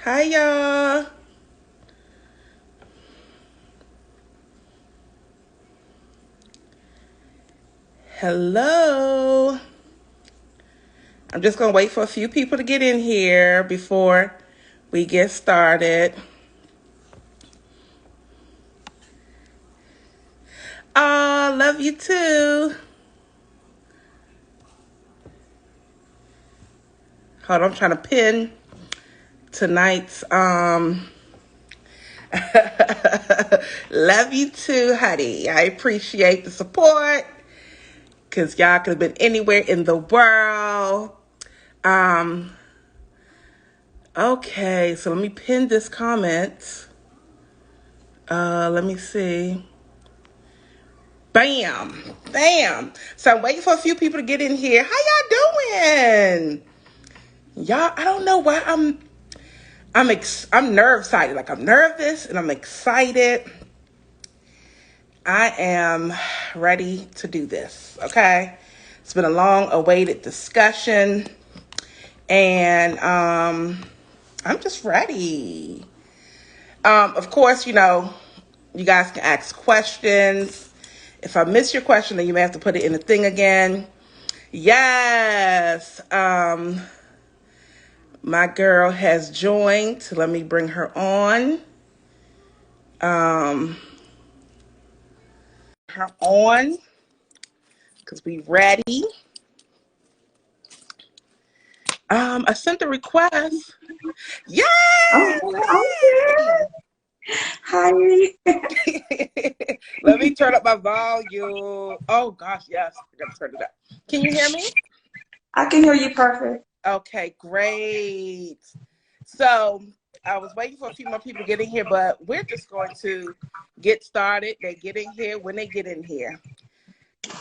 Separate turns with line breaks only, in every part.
Hi, y'all. Hello. I'm just going to wait for a few people to get in here before we get started. Oh, love you too. Hold on, I'm trying to pin tonight's love you too, honey. I appreciate the support because y'all could have been anywhere in the world. Um, okay, so let me pin this comment. Let me see. Bam, bam. So I'm waiting for a few people to get in here. How y'all doing? Y'all, I don't know why I'm nerve excited. Like I'm nervous and I'm excited. I am ready to do this. Okay, it's been a long awaited discussion, and I'm just ready. Of course, you guys can ask questions. If I miss your question, then you may have to put it in the thing again. Yes. My girl has joined. Let me bring her on. Um, her on because we ready. I sent the request. Yay!
I'm here. Hi.
Let me turn up my volume. Oh gosh, yes, I gotta turn it up. Can you hear me?
I can hear you perfect.
Okay, great. So I was waiting for a few more people to get in here, but we're just going to get started. They get in here when they get in here.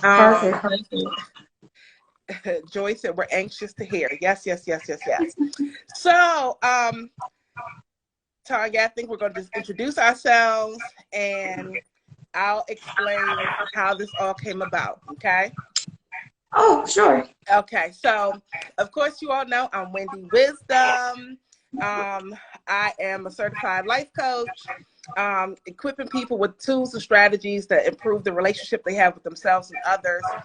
Perfect.
Um,
Perfect.
Joy said we're anxious to hear. Yes, yes, yes, yes, yes. So, Tanya, I think we're going to just introduce ourselves and I'll explain how this all came about. Okay.
Oh, sure.
Okay, so of course you all know I'm Wendy Wisdom. I am a certified life coach, equipping people with tools and strategies that improve the relationship they have with themselves and others.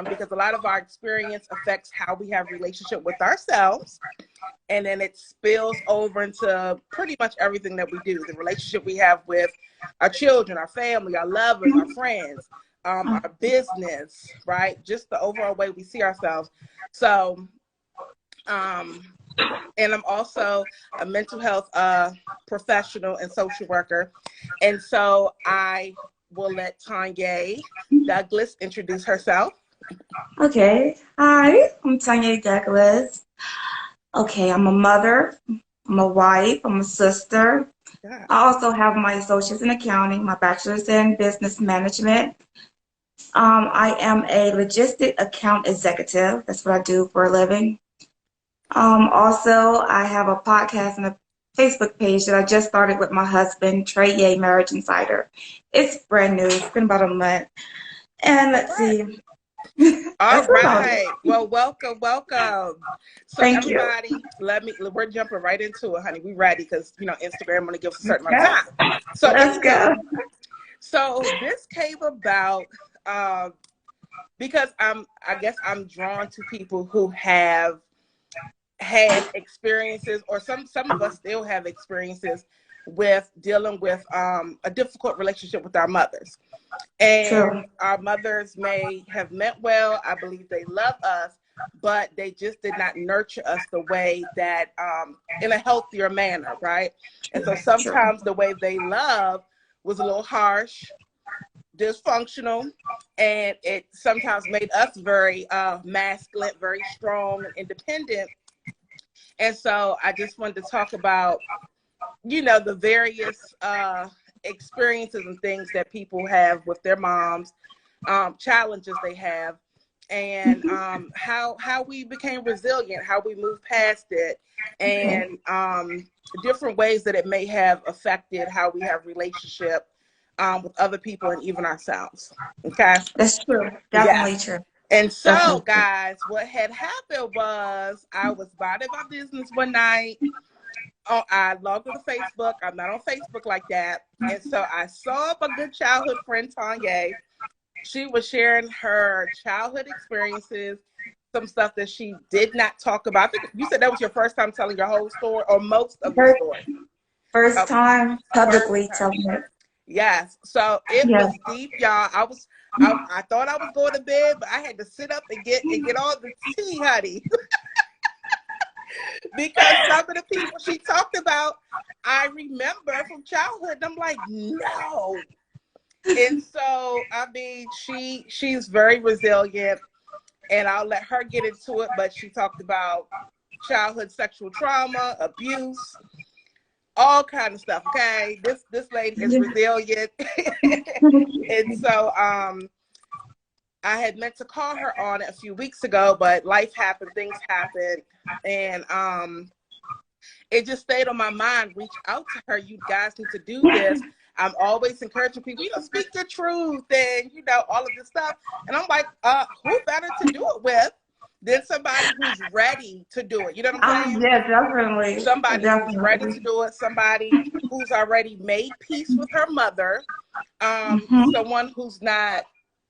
Because a lot of our experience affects how we have relationship with ourselves, and then it spills over into pretty much everything that we do. The relationship we have with our children, our family, our lovers, our friends, our business, right? Just the overall way we see ourselves. So, um, and I'm also a mental health professional and social worker. And so I will let Tanya Douglas introduce herself.
Okay. Hi, I'm Tanya Douglas. Okay, I'm a mother, I'm a wife, I'm a sister.
Yeah.
I also have my associates in accounting, my bachelor's in business management. I am a logistic account executive. That's what I do for a living. Also, I have a podcast and a Facebook page that I just started with my husband, Trey Ye, Marriage Insider. It's brand new. It's been about a month. And
All
let's
right.
see.
All
That's about it.
right. Well, welcome, welcome. So
Thank you.
everybody, we're jumping right into it, honey. We ready because Instagram only gives a certain amount of
Okay.
time. So
Let's go.
anywho, so this came about uh, because I guess I'm drawn to people who have had experiences, or some of us still have experiences with dealing with a difficult relationship with our mothers. And
True.
our mothers may have meant well. I believe they love us, but they just did not nurture us the way that, in a healthier manner, right? And so
True.
sometimes the way they love was a little harsh, dysfunctional, and it sometimes made us very masculine, very strong and independent. And so I just wanted to talk about, the various experiences and things that people have with their moms, challenges they have, and how we became resilient, how we moved past it,
Okay.
and different ways that it may have affected how we have relationship with other people and even ourselves. Okay.
That's true.
Yes.
Definitely true.
And so,
Definitely true.
guys, what had happened was I was minding my business one night. I logged into Facebook. I'm not on Facebook like that. And so I saw my good childhood friend Tanya. She was sharing her childhood experiences, some stuff that she did not talk about. I think you said that was your first time telling your whole story or most of your story.
First time
First
publicly
time.
telling it.
Yes. So it
Yes.
was deep, y'all. I thought I was going to bed, but I had to sit up and get all the tea, honey. Because some of the people she talked about, I remember from childhood. And I'm like, no. And so, I mean, she's very resilient, and I'll let her get into it. But she talked about childhood sexual trauma, abuse, all kind of stuff. Okay, this lady is resilient, and so I had meant to call her on it a few weeks ago, but life happened, things happened, and it just stayed on my mind. Reach out to her. You guys need to do this. I'm always encouraging people, speak your truth and, all of this stuff. And I'm like, who better to do it with than somebody who's ready to do it? You know what I'm saying?
Yeah, definitely.
Somebody who's ready to do it. Somebody who's already made peace with her mother. Someone who's not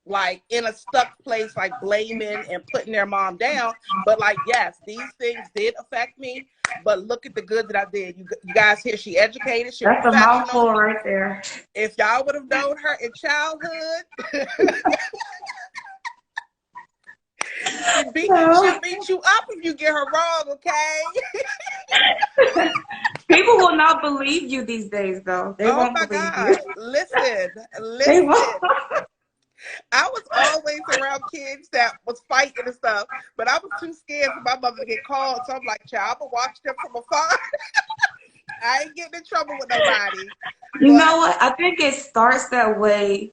like in a stuck place, like blaming and putting their mom down, but like, yes, these things did affect me, but look at the good that I did. You guys hear she educated, she's
That's a mouthful right there.
If y'all would have known her in childhood, she'll beat you up if you get her wrong, okay?
People will not believe you these days, though. They won't believe you.
Listen.
They won't.
I was always around kids that was fighting and stuff, but I was too scared for my mother to get called. So I'm like, child, I'm gonna watch them from afar. I ain't getting in trouble with nobody.
You know what? I think it starts that way.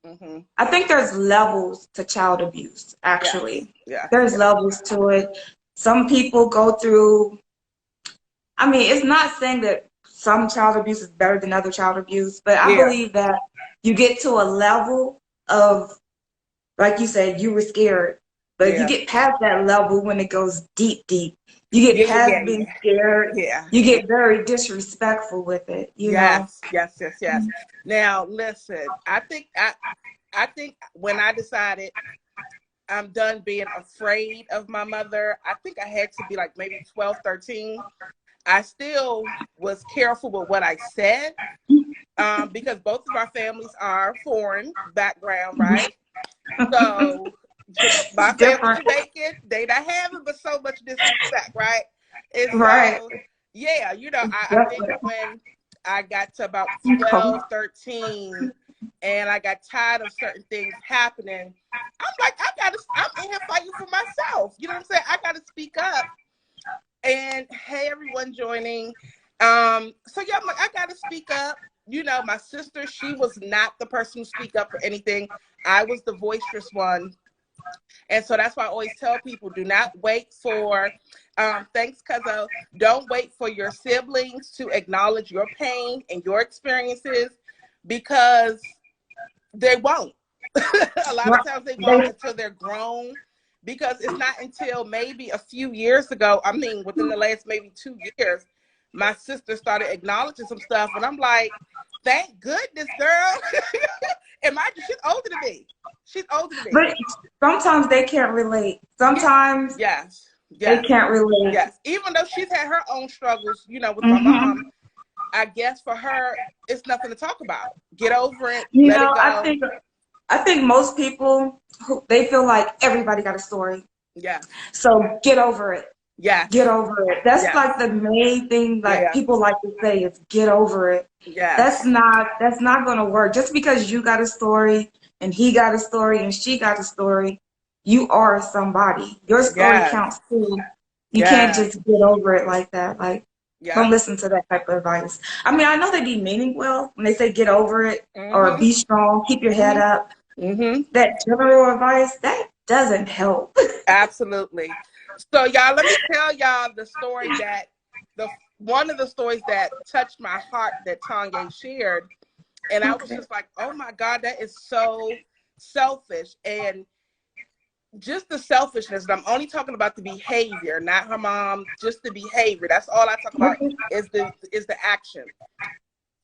Mm-hmm. I think there's levels to child abuse, actually.
Yeah.
There's levels to it. Some people go through, I mean, it's not saying that some child abuse is better than other child abuse, but I believe that you get to a level of, like you said, you were scared, but you get past that level when it goes deep. You get past being scared.
Yeah.
You get very disrespectful with it. You know?
Yes. Now, listen, I think when I decided I'm done being afraid of my mother, I think I had to be like maybe 12, 13. I still was careful with what I said because both of our families are foreign background, right? So my family's Jamaican, they not having but so much disrespect, right? And so, yeah, I think when I got to about 12, 13, and I got tired of certain things happening, I'm like, I'm in here fighting for myself. You know what I'm saying? I got to speak up. And hey, everyone joining. So yeah, I'm like, I got to speak up. My sister, she was not the person to speak up for anything. I was the boisterous one. And so that's why I always tell people, do not wait for, thanks, Cuzzo, don't wait for your siblings to acknowledge your pain and your experiences, because they won't. A lot of times they won't until they're grown, because it's not until maybe a few years ago, I mean, within the last maybe 2 years, my sister started acknowledging some stuff, and I'm like, thank goodness, girl. And mind you, she's older than me. But
sometimes they can't relate. Sometimes they can't relate.
Yes, even though she's had her own struggles, with my mom, I guess for her, it's nothing to talk about. Get over it. Let it go.
I think most people, they feel like everybody got a story.
Yeah.
So get over it.
Yeah.
Get over it. That's like the main thing people like to say is get over it.
Yeah.
That's not going to work. Just because you got a story and he got a story and she got a story, you are somebody. Your story counts too. You can't just get over it like that. Don't listen to that type of advice. I mean, I know they be meaning well when they say get over it or be strong, keep your head up. That general advice, that doesn't help.
Absolutely. So y'all, let me tell y'all the story one of the stories that touched my heart that Tanya shared. And I was just like, oh my God, that is so selfish. And just the selfishness. And I'm only talking about the behavior, not her mom, just the behavior. That's all I talk about is the action.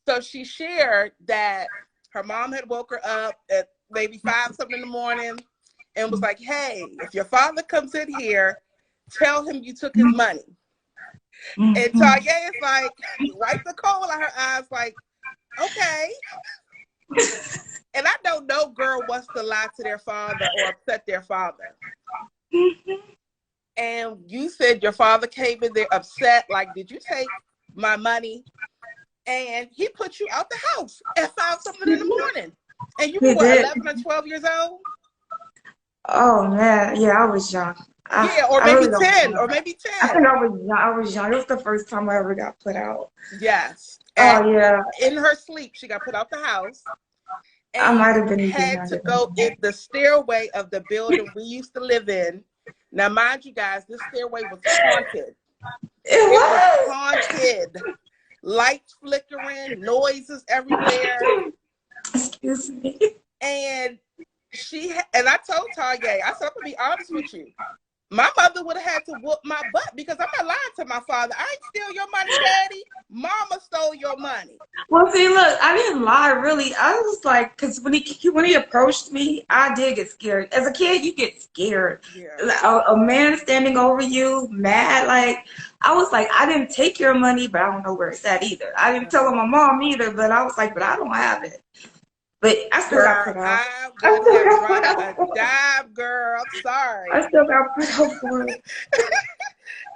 So she shared that her mom had woke her up at maybe 5 something in the morning and was like, hey, if your father comes in here, tell him you took his money. And Tanya is like, wipe the coal out her eyes, like, okay. And I know no girl wants to lie to their father or upset their father. And you said your father came in there upset, like, did you take my money? And he put you out the house at 5 something in the morning. And you were what, 11 or 12 years old?
Oh man, yeah, I was young.
Yeah, or
I
maybe
really don't
10,
know.
or maybe
I
10.
think I was young. I was young. It was the first time I ever got put out.
Yes.
Oh yeah.
In her sleep, she got put out the house.
I might have
And
been even
had to
younger than
go
that.
in the stairway of the building we used to live in. Now, mind you guys, this stairway was haunted.
It
It was
was.
haunted. Lights flickering, noises everywhere.
Excuse me.
And I told Tanya, I said, I'm gonna be honest with you. My mother would have had to whoop my butt because I'm not lying to my father. I ain't steal your money, Daddy. Mama stole your money.
Well, see, look, I didn't lie, really. I was like, because when he approached me, I did get scared. As a kid, you get scared.
Yeah.
A man standing over you, mad, like, I was like, I didn't take your money, but I don't know where it's at either. I didn't tell my mom either, but I was like, but I don't have it. But I still got
Girl,
put out.
I
I
wouldn't
still
have
got
run
put
a
out for it.
dime, girl. I'm sorry.
I still got put out for it.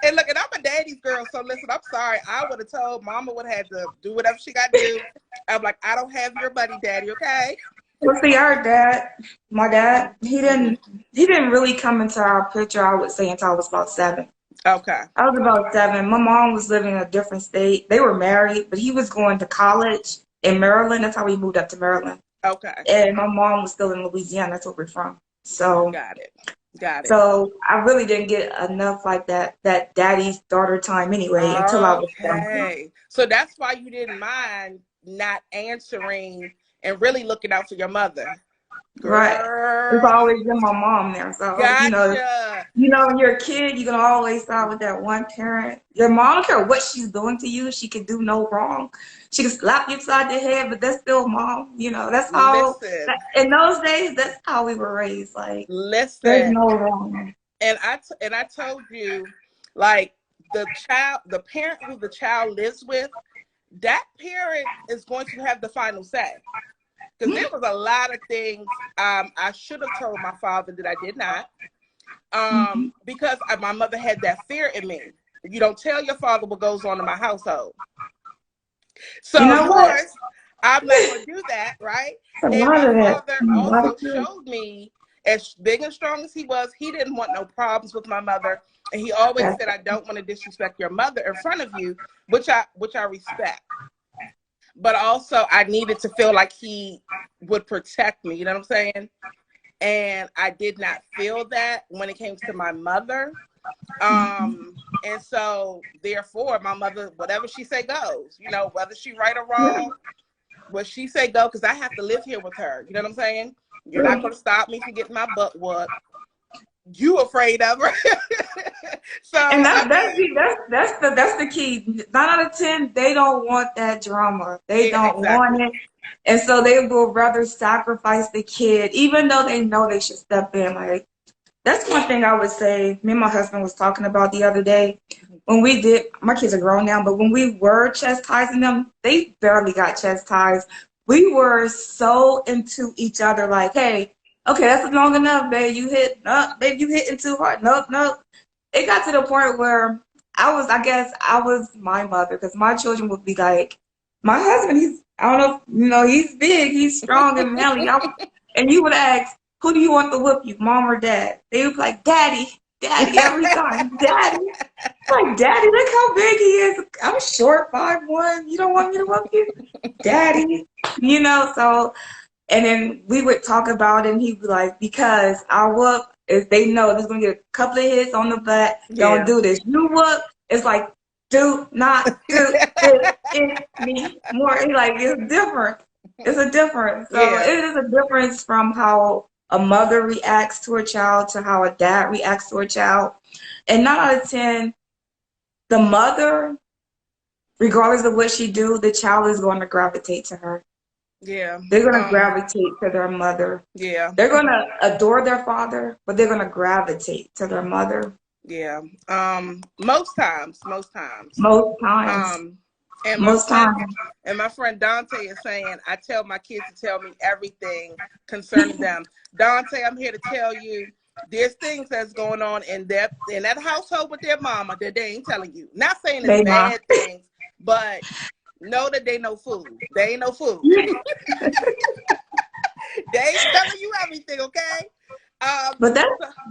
And look, and I'm a daddy's girl, so listen, I'm sorry. I would have told Mama would have had to do whatever she got to do. I'm like, I don't have your money, Daddy, okay?
Well, see, my dad, he didn't really come into our picture, I would say, until I was about 7.
Okay.
I was about 7. My mom was living in a different state. They were married, but he was going to college in Maryland. That's how we moved up to Maryland.
Okay.
And my mom was still in Louisiana. That's where we're from. So,
Got it.
so I really didn't get enough like that daddy's daughter time anyway until I was 7.
Okay. So that's why you didn't mind not answering and really looking out for your mother.
Right. It's
Girl.
always been my mom there. So,
Gotcha.
when you're a kid, you can always start with that one parent. Your mom, I don't care what she's doing to you, she can do no wrong. She can slap you upside the head, but that's still mom. That's how,
Listen.
in those days, that's how we were raised. Like, there's
Listen.
no wrong.
And I told you, like, the parent who the child lives with, that parent is going to have the final say. Because there was a lot of things I should have told my father that I did not. Because my mother had that fear in me. You don't tell your father what goes on in my household. So,
You
of
know what?
course, I'm not going to do that, right?
A
And
lot
my
of that.
father
A lot
also
of that.
showed me, as big and strong as he was, he didn't want no problems with my mother. And he always said, I don't want to disrespect your mother in front of you, which I respect. But also, I needed to feel like he would protect me. You know what I'm saying? And I did not feel that when it came to my mother. And so, therefore, my mother, whatever she say goes. Whether she right or wrong, what she say go, because I have to live here with her. You know what I'm saying? You're not going to stop me from getting my butt whooped. You afraid of her. So,
And that's the key. 9 out of 10, they don't want that drama. They
yeah,
don't
exactly.
want it. And so they will rather sacrifice the kid, even though they know they should step in. Like, that's one thing I would say. Me and my husband was talking about the other day. When we did, my kids are grown now, but when we were chastising them, they barely got chastised. We were so into each other, like, hey, okay, that's long enough, babe. Babe, you hitting too hard. Nope. It got to the point where I guess I was my mother, because my children would be like, my husband, I don't know, he's big, he's strong and manly. And you would ask, who do you want to whoop you, mom or dad? They would be like, daddy every time. Daddy. Like, daddy, look how big he is. I'm short, 5'1". You don't want me to whoop you? Daddy. So, and then we would talk about it, and he'd be like, because I whoop, if they know there's going to get a couple of hits on the butt, don't do this. You whoop, it's like, do not do it anymore. Like, it's different. It's a difference. So it is a difference from how a mother reacts to a child to how a dad reacts to a child. And 9 out of 10, the mother, regardless of what she do, the child is going to gravitate to her.
Yeah.
They're going to gravitate to their mother.
Yeah.
They're going to adore their father, but they're going to gravitate to their mother.
Yeah. Most times.
Most times.
And
Most times.
my friend Dante is saying, I tell my kids to tell me everything concerning them. Dante, I'm here to tell you there's things that's going on in that household with their mama that they ain't telling you. Not saying it's bad things, but know that they know food. They ain't no food. They ain't telling you everything, okay?
But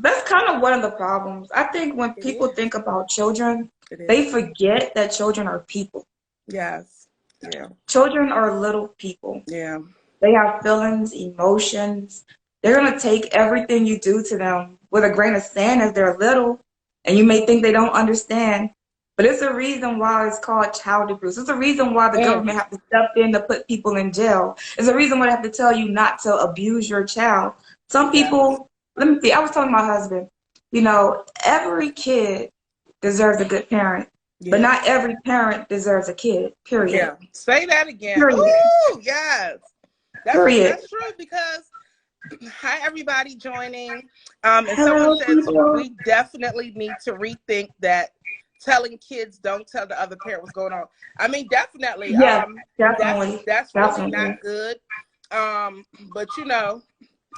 that's kind of one of the problems. I think when people think about children, they forget that children are people.
Yes. Yeah.
Children are little people.
Yeah.
They have feelings, emotions. They're going to take everything you do to them with a grain of sand if they're little, and you may think they don't understand. But it's a reason why it's called child abuse. It's a reason why the government have to step in to put people in jail. It's a reason why they have to tell you not to abuse your child. Some people, let me see, I was telling my husband, you know, every kid deserves a good parent, but not every parent deserves a kid, period.
Yeah, say that again.
Period.
Ooh, yes. That's true because, hi, everybody joining. And someone says we definitely need to rethink that telling kids don't tell the other parent what's going on. I mean, definitely.
Yeah, definitely.
That's really not good. But you know,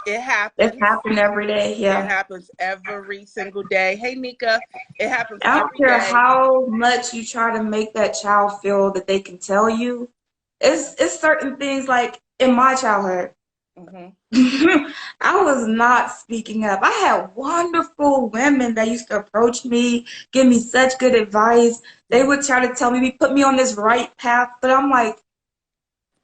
it happens.
It happens every day. Yeah.
It happens every single day. Hey, Nika, it happens
I don't care how much you try to make that child feel that they can tell you. It's certain things like in my childhood. I was not speaking up. I had wonderful women that used to approach me, give me such good advice. They would try to tell me, put me on this right path, but I'm like,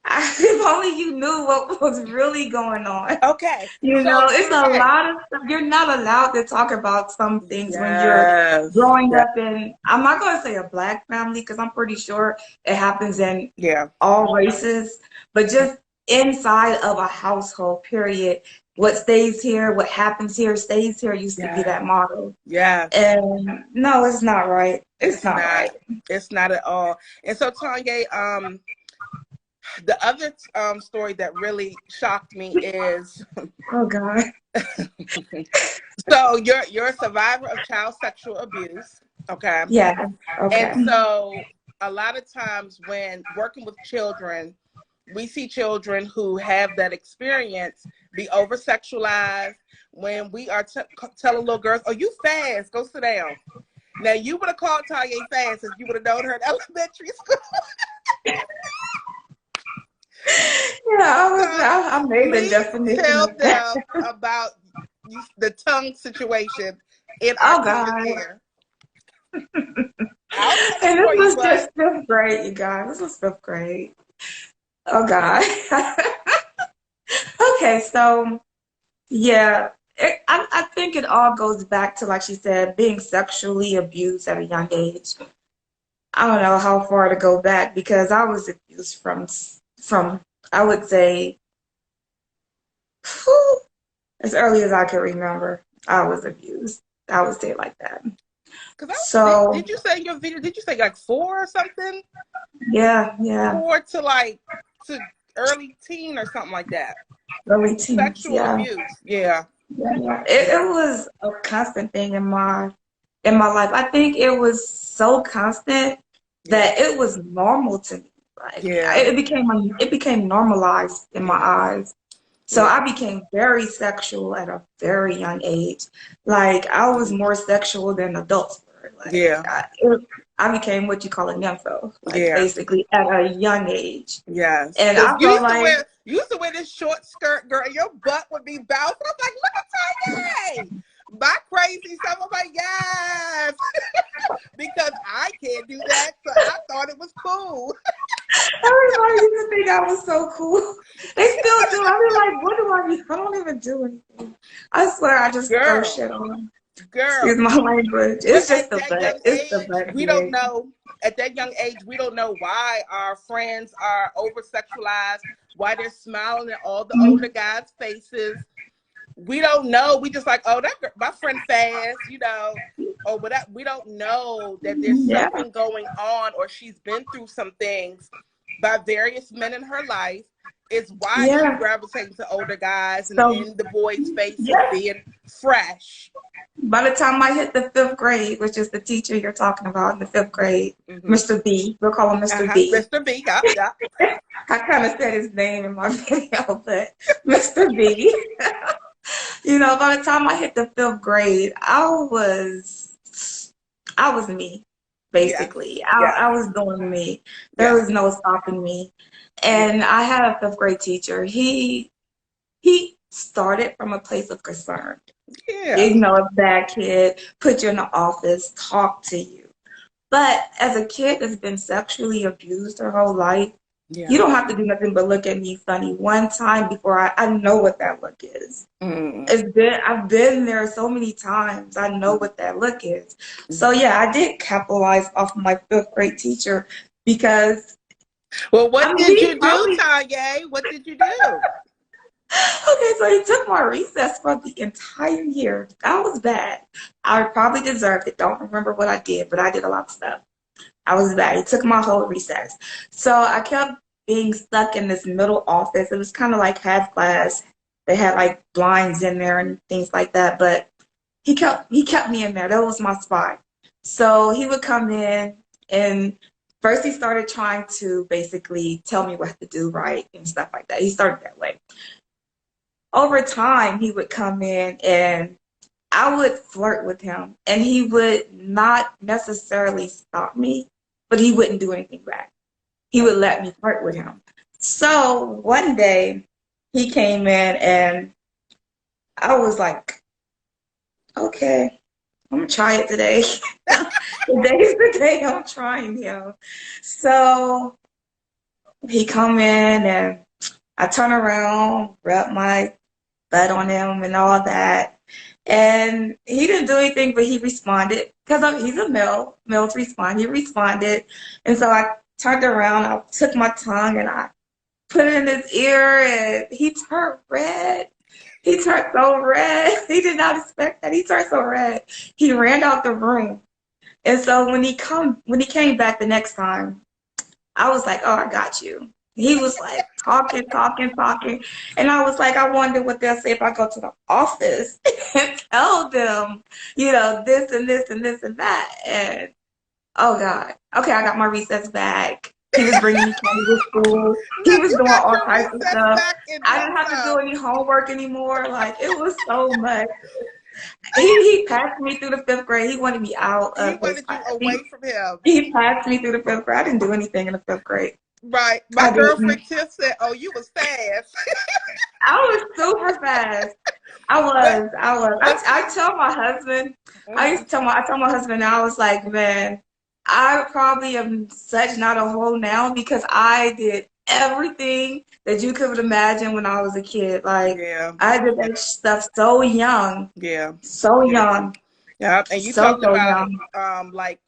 if only you knew what was really going on.
Okay.
You know, it's a lot of stuff. You're not allowed to talk about some things when you're growing up in, I'm not going to say a black family because I'm pretty sure it happens in all races, but just inside of a household, period. What stays here, what happens here, stays here used to be that motto.
Yeah.
And no, it's not right. It's not right.
It's not at all. And so, Tanya, the other story that really shocked me is
oh God.
So you're a survivor of child sexual abuse, okay?
Yeah. Okay.
And so a lot of times when working with children, we see children who have that experience be over sexualized. When we are telling little girls, "Oh, you fast? Go sit down." Now you would have called Tanya fast if you would have known her in elementary school.
Yeah, I made the definition.
Tell them about the tongue situation in our here.
And this was just 5th grade, you guys. This was 5th grade. Oh God. Okay, so yeah, I think it all goes back to, like she said, being sexually abused at a young age. I don't know how far to go back because I was abused from I would say as early as I can remember. I was abused. I would say it like that.
So did you say in your video? Did you say like 4 or something?
Yeah.
4 to early teen or something like that.
Early teen.
Sexual abuse. Yeah.
It was a constant thing in my life. I think it was so constant that it was normal to me. Like it became normalized in my eyes. So I became very sexual at a very young age. Like I was more sexual than adults were. Like, I became what you call a nympho, basically at a young age.
Yes.
And I felt like
you used to wear this short skirt, girl, and your butt would be bouncing. I'm like, look at Tanya. My crazy self, I'm like, yes. Because I can't do that, so I thought it was cool.
Everybody used to think I was so cool. They still do. I be like, what do I do? I don't even do anything. I swear I just throw shit on.
Girl.
Excuse my language. It's just the butt. It's the butt.
We don't know. At that young age, we don't know why our friends are over-sexualized, why they're smiling at all the older guys' faces. we don't know. We just like, oh, that girl, my friend fast, you know. Oh, but that, we don't know that there's
Yeah,
something going on, or she's been through some things by various men in her life. Is why she's
yeah.
gravitating to older guys and
So,
in the boys' faces
yeah.
being fresh.
By the time I hit the fifth grade, which is the teacher you're talking about in the fifth grade,
Mm-hmm.
Mr. B, we'll call him Mr. B.
Mr. B, yeah, yeah.
I kind of said his name in my video, but Mr. B. You know, by the time I hit the fifth grade, I was me,
Yes,
basically. I
yes.
was doing me. There
Yes.
was no stopping me.
Yeah.
And I had a fifth grade teacher. He started from a place of concern.
Yeah.
You know, a bad kid, put you in the office, talk to you. But as a kid that's been sexually abused her whole life, you
Yeah.
don't have to do nothing but look at me funny one time before I know what that look is.
Mm.
I've been there so many times. I know what that look is. So yeah, I did capitalize off my fifth grade teacher because
Well,
I
what
mean
did
he
you do,
probably
Tanya? What did you do?
okay, so he took my recess for the entire year. That was bad. I probably deserved it. Don't remember what I did, but I did a lot of stuff. I was bad. He took my whole recess. So I kept being stuck in this middle office. It was kind of like half class. They had like blinds in there and things like that. But he kept me in there. That was my spot. So he would come in and first he started trying to basically tell me what to do right and stuff like that. He started that way. Over time, he would come in and I would flirt with him, and he would not necessarily stop me, but he wouldn't do anything back. He would let me flirt with him. So one day, he came in, and I was like, okay, I'm gonna try it today. Today's the day I'm trying him. So he come in, and I turn around, rub my butt on him, and all that. And he didn't do anything, but he responded because he's a male. Males respond. He responded, and so I turned around. I took my tongue and I put it in his ear, and he turned red. He turned so red. He did not expect that. He turned so red. He ran out the room. And so when he came back the next time, I was like, oh, I got you. He was like talking, talking, talking. And I was like, I wonder what they'll say if I go to the office and tell them, this and this and this and that. And oh God. Okay, I got my recess back. He was bringing me candy to school. He
Now
was
you
doing
got
all
your
types of
recess
stuff.
back and
I
then
didn't have to do
some.
any homework anymore. Like it was so much. He passed me through the fifth grade. He wanted me out
He
of his
wanted you
class.
away from him.
He passed me through the fifth grade. I didn't do anything in the fifth grade.
Right. My
I didn't.
girlfriend Tiff said, oh, you was fast.
I was super fast. I
but
was. I was.
but
I
see,
tell my husband.
mhm.
I tell my husband now. I was like, man, I probably am such not a hoe now because I did everything that you could imagine when I was a kid. Like
Yeah.
I did that stuff so young,
Yeah.
so
Yeah.
young,
Yeah. And you
so
talking
so
about
young.
like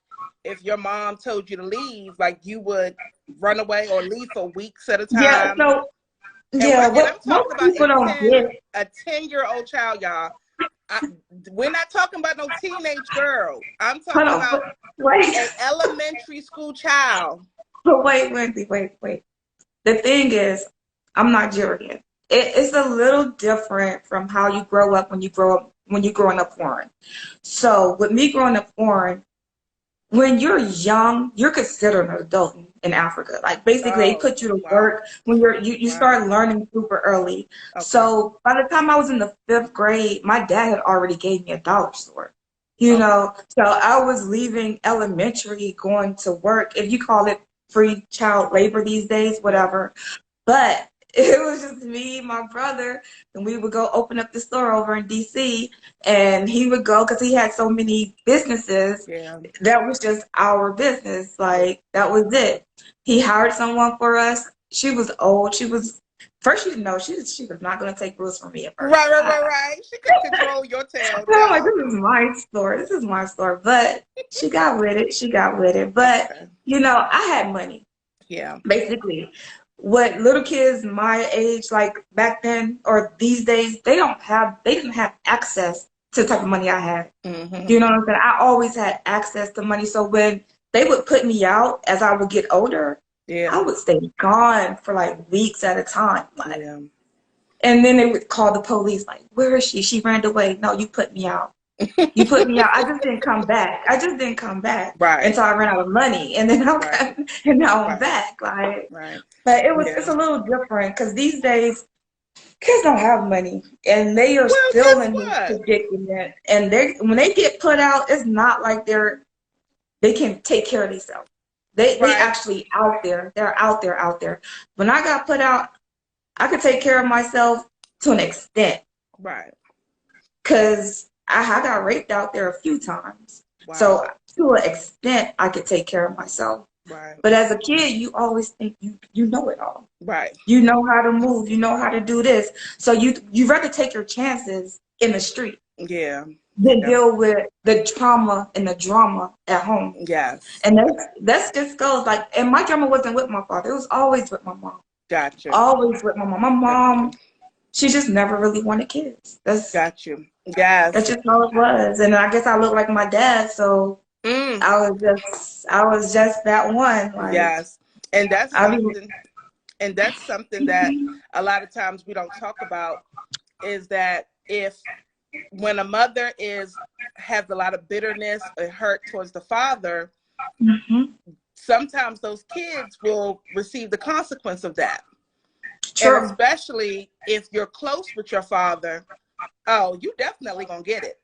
if your mom told you to leave, like you would run away or leave for weeks at a
Yeah.
time.
So
And
yeah,
I'm
what
talking
most
about
people don't get.
a 10-year-old child, y'all. I, we're not talking about no teenage girl. I'm
Hold
talking
on.
about
Wait.
a elementary school child.
But wait, Wendy. Wait. The thing is, I'm Nigerian. It's a little different from how you grow up when you growing up foreign. So with me growing up foreign, when you're young, you're considered an adult in Africa. Like basically, they
Oh,
put you to
wow.
work when you
Wow.
start learning super early.
Okay.
So by the time I was in the fifth grade, my dad had already gave me a dollar store.
Okay.
So I was leaving elementary, going to work. If you call it free child labor these days,
Yeah.
whatever. But it was just me, my brother, and we would go open up the store over in DC, and he would go because he had so many businesses.
Yeah.
That was just our business. Like that was it. He hired someone for us. She was old. She was first. She didn't know she was not going to take rules from me at first.
Right. She couldn't control your tail.
I'm like,
No.
this is my store. This is my store. But she got with it. She got with it. But
Okay.
I had money
Yeah.
basically. what little kids my age, like back then or these days, they didn't have access to the type of money I had.
Mm-hmm.
You know what I'm saying? I always had access to money. So when they would put me out as I would get older,
Yeah.
I would stay gone for like weeks at a time. Like,
Yeah.
and then they would call the police, like, where is she? She ran away. No, you put me out. You put me out. I just didn't come back. I just didn't come back
Right.
until I ran out of money. And then
Right.
and now I'm
Right.
back. Like,
Right.
but
Yeah.
it's a little different because these days kids don't have money and they are
Well,
still
guess
in this
what?
predicament. And when they get put out, it's not like they can take care of themselves. They
Right.
actually out there. They're out there. When I got put out, I could take care of myself to an extent.
Right.
Because I got raped out there a few times.
Wow.
So to an extent, I could take care of myself.
Right.
But as a kid, you always think you know it all.
Right.
You know how to move. You know how to do this. So you rather take your chances in the street
Yeah.
than
Yeah.
deal with the trauma and the drama at home.
Yes.
And that's just goes like, and my drama wasn't with my father. It was always with my mom.
Gotcha.
Always with my mom. My
Gotcha.
mom, she just never really wanted kids.
Got you. Yes.
That's just how it was. And I guess I look like my dad, so
Mm.
I was just that one. Like
Yes. And that's
I mean,
something. And that's something that a lot of times we don't talk about, is that when a mother has a lot of bitterness or hurt towards the father,
mm-hmm.
sometimes those kids will receive the consequence of that.
True.
And especially if you're close with your father, oh, you definitely gonna get it.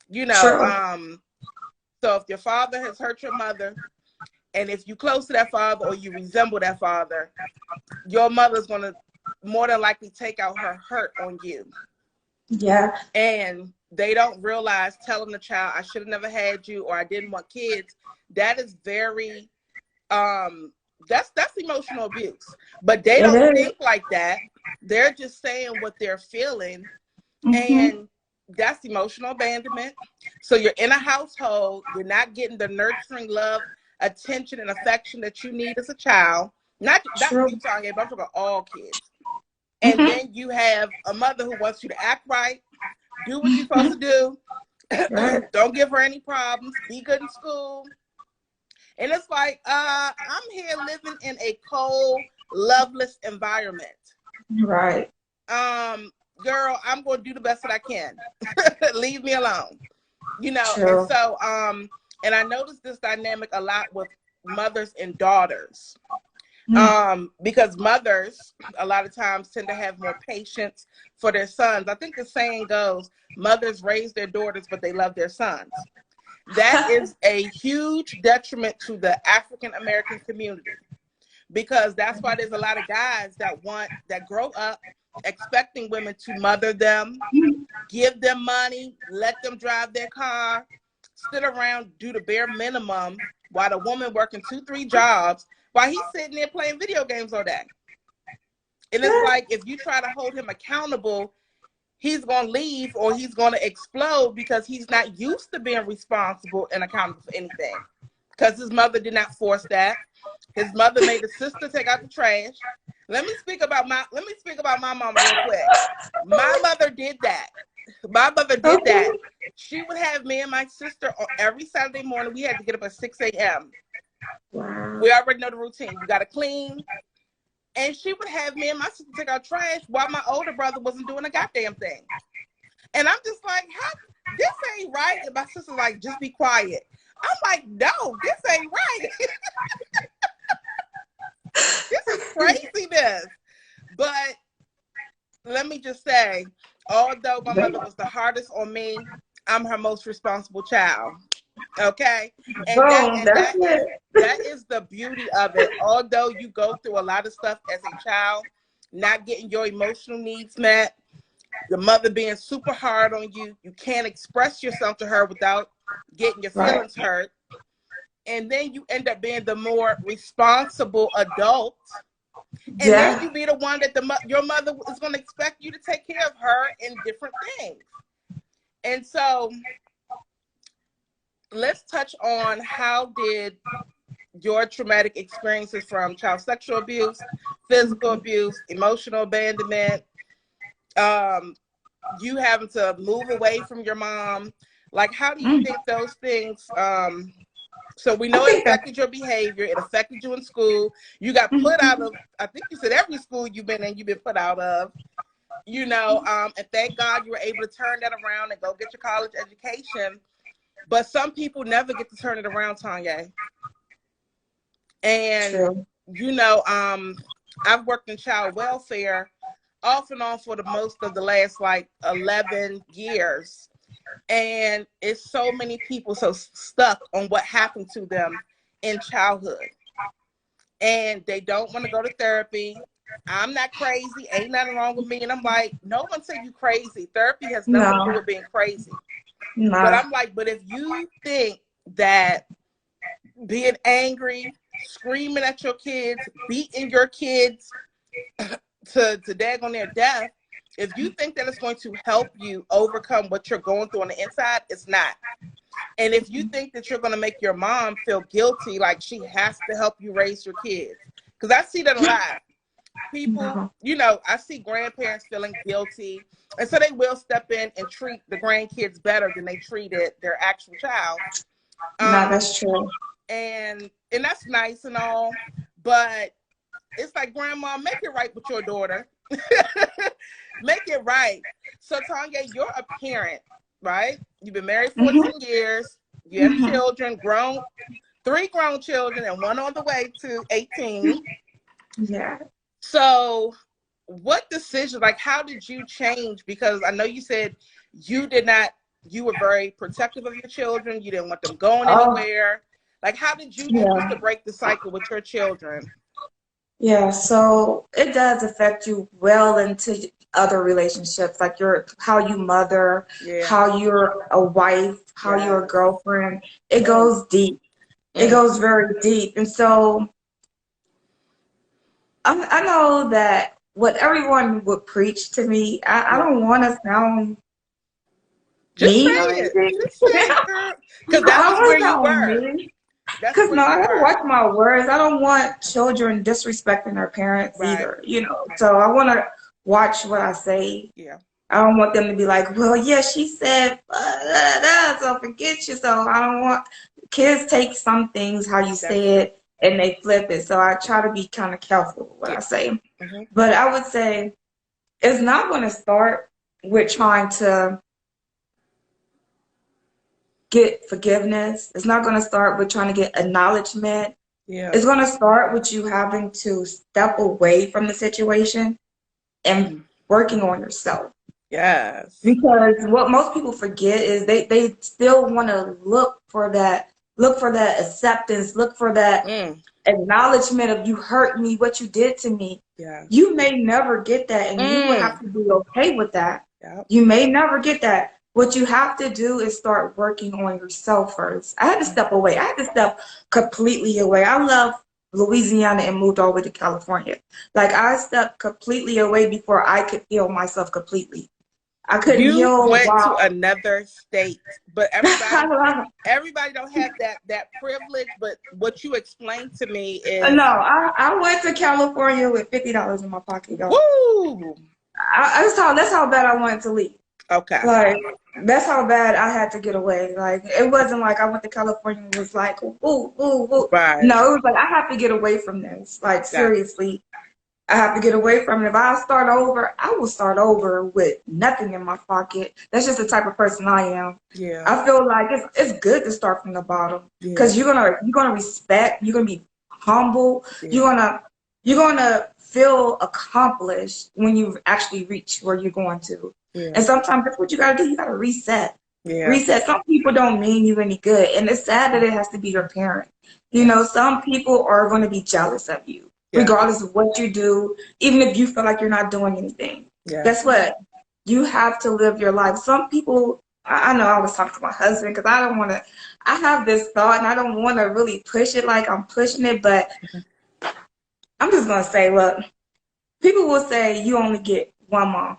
You know,
True.
So if your father has hurt your mother, and if you close to that father or you resemble that father, your mother's gonna more than likely take out her hurt on you.
Yeah.
And they don't realize telling the child, I should have never had you, or I didn't want kids. That is very that's emotional abuse. But they don't think like that. They're just saying what they're feeling.
Mm-hmm.
And that's emotional abandonment. So you're in a household, you're not getting the nurturing love, attention, and affection that you need as a child. Not you, Tanya, but I'm talking about all kids. And then you have a mother who wants you to act right, do what you're supposed to do,
Right.
don't give her any problems, be good in school. And it's like, I'm here living in a cold, loveless environment.
Right.
Girl, I'm going to do the best that I can. Leave me alone. You know,
True.
and so, and I noticed this dynamic a lot with mothers and daughters. Because mothers a lot of times tend to have more patience for their sons. I think the saying goes, mothers raise their daughters, but they love their sons. That is a huge detriment to the African American community, because that's why there's a lot of guys that grow up expecting women to mother them, give them money, let them drive their car, sit around, do the bare minimum, while the woman working 2-3 jobs, while he's sitting there playing video games all day. And it's like, if you try to hold him accountable, he's going to leave or he's going to explode, because he's not used to being responsible and accountable for anything. Because his mother did not force that. His mother made his sister take out the trash. Let me speak about my mama real quick. My mother did that. She would have me and my sister every Saturday morning. We had to get up at 6 a.m.
Wow.
We already know the routine. You got to clean. And she would have me and my sister take out trash while my older brother wasn't doing a goddamn thing. And I'm just like, this ain't right. And my sister's like, just be quiet. I'm like, no, this ain't right. This is craziness. But let me just say, although my mother was the hardest on me, I'm her most responsible child. Okay? And that is the beauty of it. Although you go through a lot of stuff as a child, not getting your emotional needs met, the mother being super hard on you, you can't express yourself to her without getting your feelings hurt. And then you end up being the more responsible adult. And then you be the one that your mother is going to expect you to take care of her in different things. And so let's touch on, how did your traumatic experiences from child sexual abuse, physical abuse, emotional abandonment, you having to move away from your mom. Like, how do you
Mm.
think those things, so we
I
know it
think that
affected your behavior, it affected you in school, you got put out of, I think you said every school you've been in, you've been put out of, and thank God you were able to turn that around and go get your college education. But some people never get to turn it around, Tanya. And,
true.
I've worked in child welfare off and on for the most of the last like 11 years. And it's so many people so stuck on what happened to them in childhood. And they don't want to go to therapy. I'm not crazy. Ain't nothing wrong with me. And I'm like, no one said you crazy. Therapy has nothing to do
No,
with being crazy. But
no,
I'm like, but if you think that being angry, screaming at your kids, beating your kids to dag on their death, if you think that it's going to help you overcome what you're going through on the inside, it's not. And if you think that you're going to make your mom feel guilty, like she has to help you raise your kids, because I see that a lot. People,
no,
I see grandparents feeling guilty, and so they will step in and treat the grandkids better than they treated their actual child.
no,
Um,
that's true.
and that's nice and all, but it's like, grandma, make it right with your daughter. Make it right. So Tanya, you're a parent, right? You've been married
Hmm.
14 years. You have
Hmm.
children, three grown children, and one on the way to 18.
Yeah.
So what decision, like, how did you change? Because I know you said you were very protective of your children. You didn't want them going
Oh,
anywhere. Like, how did you choose
yeah.
to break the cycle with your children?
Yeah, so it does affect you well into other relationships, like how you mother,
Yeah.
how you're a wife, how you're a
Yes.
girlfriend. It
Mm,
goes deep. It
mm.
goes very deep. And so I know that what everyone would preach to me, I
Yeah.
don't want to sound
Just say
mean or
it.
anything.
Just say it, girl. Because
I
that
don't
was where
want to
you
sound
were.
mean.
That's
Because
where
no,
you
I gotta
were.
watch my words. I don't want children disrespecting their parents
Right.
either, So I want to watch what I say.
Yeah.
I don't want them to be like, well, yeah, she said, so forget you. So I don't want kids take some things how you
That's
say
true.
it and they flip it. So I try to be kind of careful with what
Yeah.
I say.
Hmm.
But I would say it's not going to start with trying to get forgiveness. It's not going to start with trying to get acknowledgement.
Yeah.
It's going to start with you having to step away from the situation and
Mm.
working on yourself.
Yes.
Because what most people forget is they still want to look for that acceptance, look for that
Mm.
acknowledgement of you hurt me, what you did to me.
Yes.
You may never get that, and you will have
Mm.
to be okay with that.
Yep.
You may never get that. What you have to do is start working on yourself first. I had to step away. I had to step completely away. I left Louisiana and moved all the way to California. Like I stepped completely away before I could heal myself completely. I couldn't
You
heal
went to
while
another state, but everybody don't have that privilege. But what you explained to me
no,
is,
I went to California with $50 in my pocket, y'all.
woo.
That's how bad I wanted to leave.
Okay.
Like that's how bad I had to get away. Like it wasn't like I went to California and was like, ooh, ooh, ooh.
Right.
No, it was like I have to get away from this. Like
Got
seriously, I have to get away from it. If I start over, I will start over with nothing in my pocket. That's just the type of person I am.
you. Yeah.
I feel like it's good to start from the bottom because
Yeah.
you're gonna respect, you're gonna be humble,
Yeah.
you're gonna feel accomplished when you actually reach where you're going to.
Yeah.
And sometimes that's what you gotta do. You gotta reset.
Yeah.
Reset. Some people don't mean you any good, and it's sad that it has to be your parent.
Yeah.
Some people are going to be jealous of you,
Yeah.
regardless of what you do, even if you feel like you're not doing anything.
Yeah.
Guess what? You have to live your life. Some people, I know I was talking to my husband because I don't want to, I have this thought and I don't want to really push it like I'm pushing it, but I'm just going to say, look, people will say you only get one mom.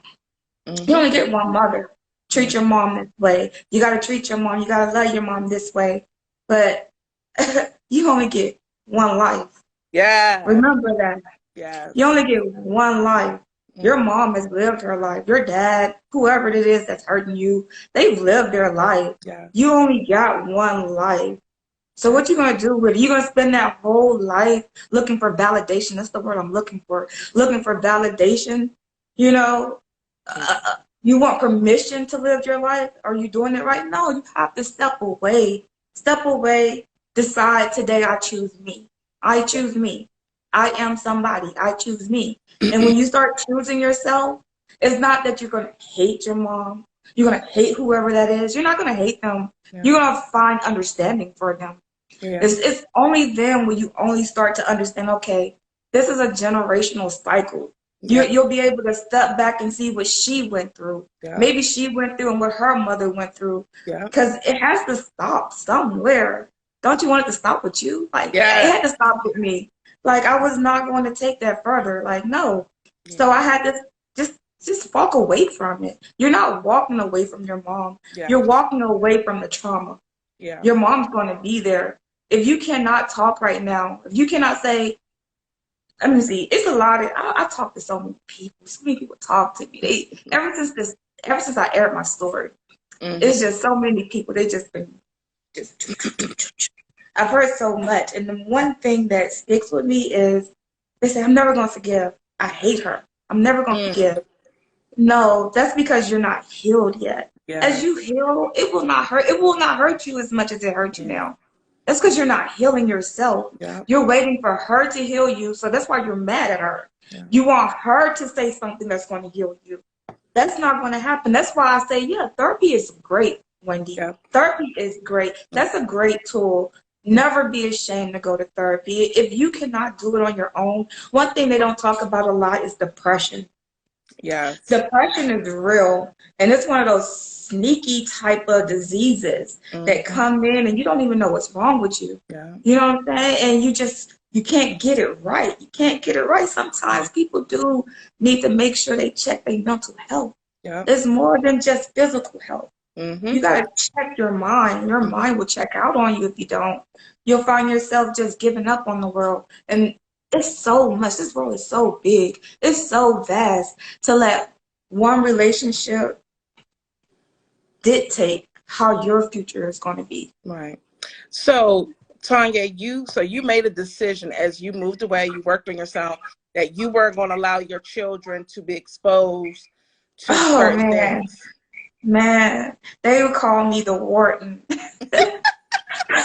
You
Mm-hmm.
only get one mother. Treat your mom this way. You got to treat your mom. You got to love your mom this way. But you only get one life.
Yeah.
Remember that. You
Yes.
only get one life. Your
Mm,
mom has lived her life. Your dad, whoever it is that's hurting you, they've lived their life. You
yes.
only got one life. So
Yeah.
what you gonna do with it? You gonna spend that whole life looking for validation? That's the word I'm looking for. Looking for validation. You know,
Mm,
you want permission to live your life? Are you doing it right? No, you have to step away. Step away. Decide today. I choose me. I
yeah.
choose me. I am somebody. I choose me. And when you start choosing yourself, it's not that you're gonna hate your mom. You're gonna hate whoever that is. You're not gonna hate them.
Yeah.
You're gonna find understanding for them.
Yeah.
It's only then when you only start to understand, okay, this is a generational cycle.
Yeah.
You'll be able to step back and see what she went through.
Yeah.
Maybe she went through and what her mother went through.
Yeah.
Because it has to stop somewhere. Don't you want it to stop with you? Like, it
Yeah.
had to stop with me. Like, I was not going to take that further. Like, no.
Yeah.
So I had to just walk away from it. You're not walking away from your mom.
Yeah.
You're walking away from the trauma.
Yeah.
Your mom's going to be there. If you cannot talk right now, if you cannot say, let me see, it's a lot of, I talk to so many people talk to me. Ever since I aired my story,
Hmm.
it's just so many people, they just been, just, I've heard so much. And the one thing that sticks with me is they say, I'm never going to forgive. I hate her. I'm never going to
Mm.
forgive. No, that's because you're not healed yet.
Yeah.
As you heal, it will not hurt. It will not hurt you as much as it hurts you
Yeah.
now. That's because you're not healing yourself.
Yeah.
You're waiting for her to heal you, so that's why you're mad at her.
Yeah.
You want her to say something that's going to heal you. That's not going to happen. That's why I say, yeah, therapy is great, Wendy.
Yeah.
Therapy is great. That's a great tool.
Yeah.
Never be ashamed to go to therapy. If you cannot do it on your own, one thing they don't talk about a lot is depression.
Yes.
Depression is real, and it's one of those sneaky type of diseases that
Hmm.
come in and you don't even know what's wrong with you.
Yeah.
You know what I'm saying? And you can't get it right. You can't get it right.
Yeah.
Sometimes people do need to make sure they check their mental health.
Yeah.
It's more than just physical health.
Hmm.
You got to check your mind. Your
Hmm.
mind will check out on you if you don't. You'll find yourself just giving up on the world. And it's so much. This world is so big. It's so vast to let one relationship dictate how your future is going to be.
Right. So, Tanya, you made a decision as you moved away, you worked on yourself, that you weren't going to allow your children to be exposed to
Oh,
certain things.
man. They would call me the warden.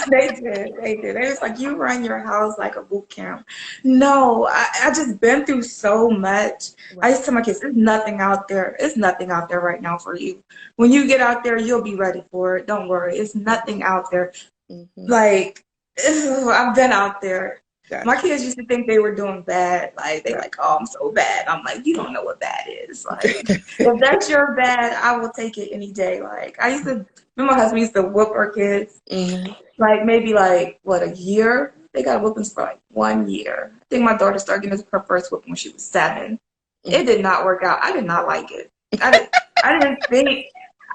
They did. They did. They was like, you run your house like a boot camp. No, I just been through so much. I
Right.
used to tell my kids, there's nothing out there. It's nothing out there right now for you. When you get out there, you'll be ready for it. Don't worry. It's nothing out there.
Hmm.
Like, I've been out there. My
Gotcha.
kids used to think they were doing bad. Like, they
Right.
like, oh, I'm so bad. I'm like, you don't know what bad is. Like, if that's your bad, I will take it any day. Like, remember my husband used to whoop our kids.
Hmm.
Like maybe like what, a year? They got whoopings for like 1 year. I think my daughter started getting her first whooping when she was 7. It did not work out. I did not like it. I didn't think.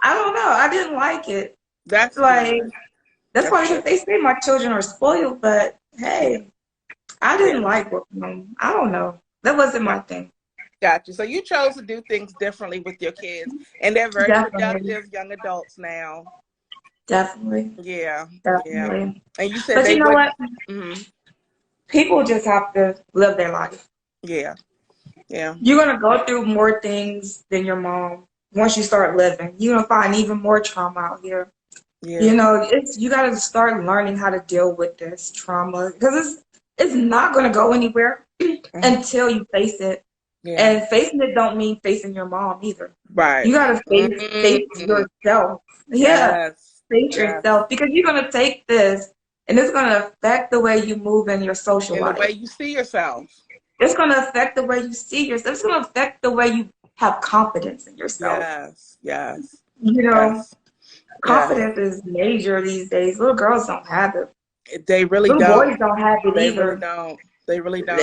I don't know. I didn't like it.
That's
Like,
good.
that's
That's
why
good.
they say my children are spoiled, but
Yeah.
hey, I
Yeah.
didn't like whooping them. I don't know. That wasn't
Yeah.
my thing.
Gotcha. So you chose to do things differently with your kids, and they're very
Definitely,
productive young adults now.
definitely,
Yeah. Yeah.
definitely.
And you said
But
they
you know
would.
what?
Hmm.
People just have to live their life.
Yeah. Yeah.
You're gonna go through more things than your mom once you start living. You're gonna find even more trauma out here.
Yeah.
You gotta start learning how to deal with this trauma because it's not gonna go anywhere
Hmm.
until you face it.
Yeah.
And facing it don't mean facing your mom either.
Right.
You gotta face
Hmm.
yourself. Yeah,
Yes.
face
Yes.
yourself because you're gonna take this and it's gonna affect the way you move in your social
And the way
life.
you see yourself.
It's going to affect the way you see yourself. It's going to affect the way you have confidence in yourself.
Yes. Yes.
You know,
Yes. Yes.
confidence is major these days. Little girls don't have it.
They really
Little
don't.
boys don't have it
They really
either.
don't. They really don't.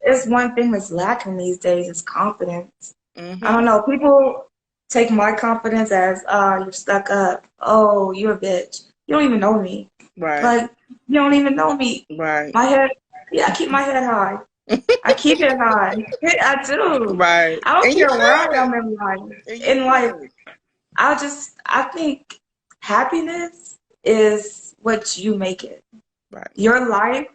It's one thing that's lacking these days is confidence. I
Hmm.
don't know. People take my confidence as, you're stuck up. Oh, you're a bitch. You don't even know me.
Right.
Like, You don't even know me.
Right.
My head, yeah, I keep my head high. I keep it high. I do.
Right.
I don't
And you
care where I
should.
am in life.
And you
In life,
should.
I think happiness is what you make it.
Right.
Your life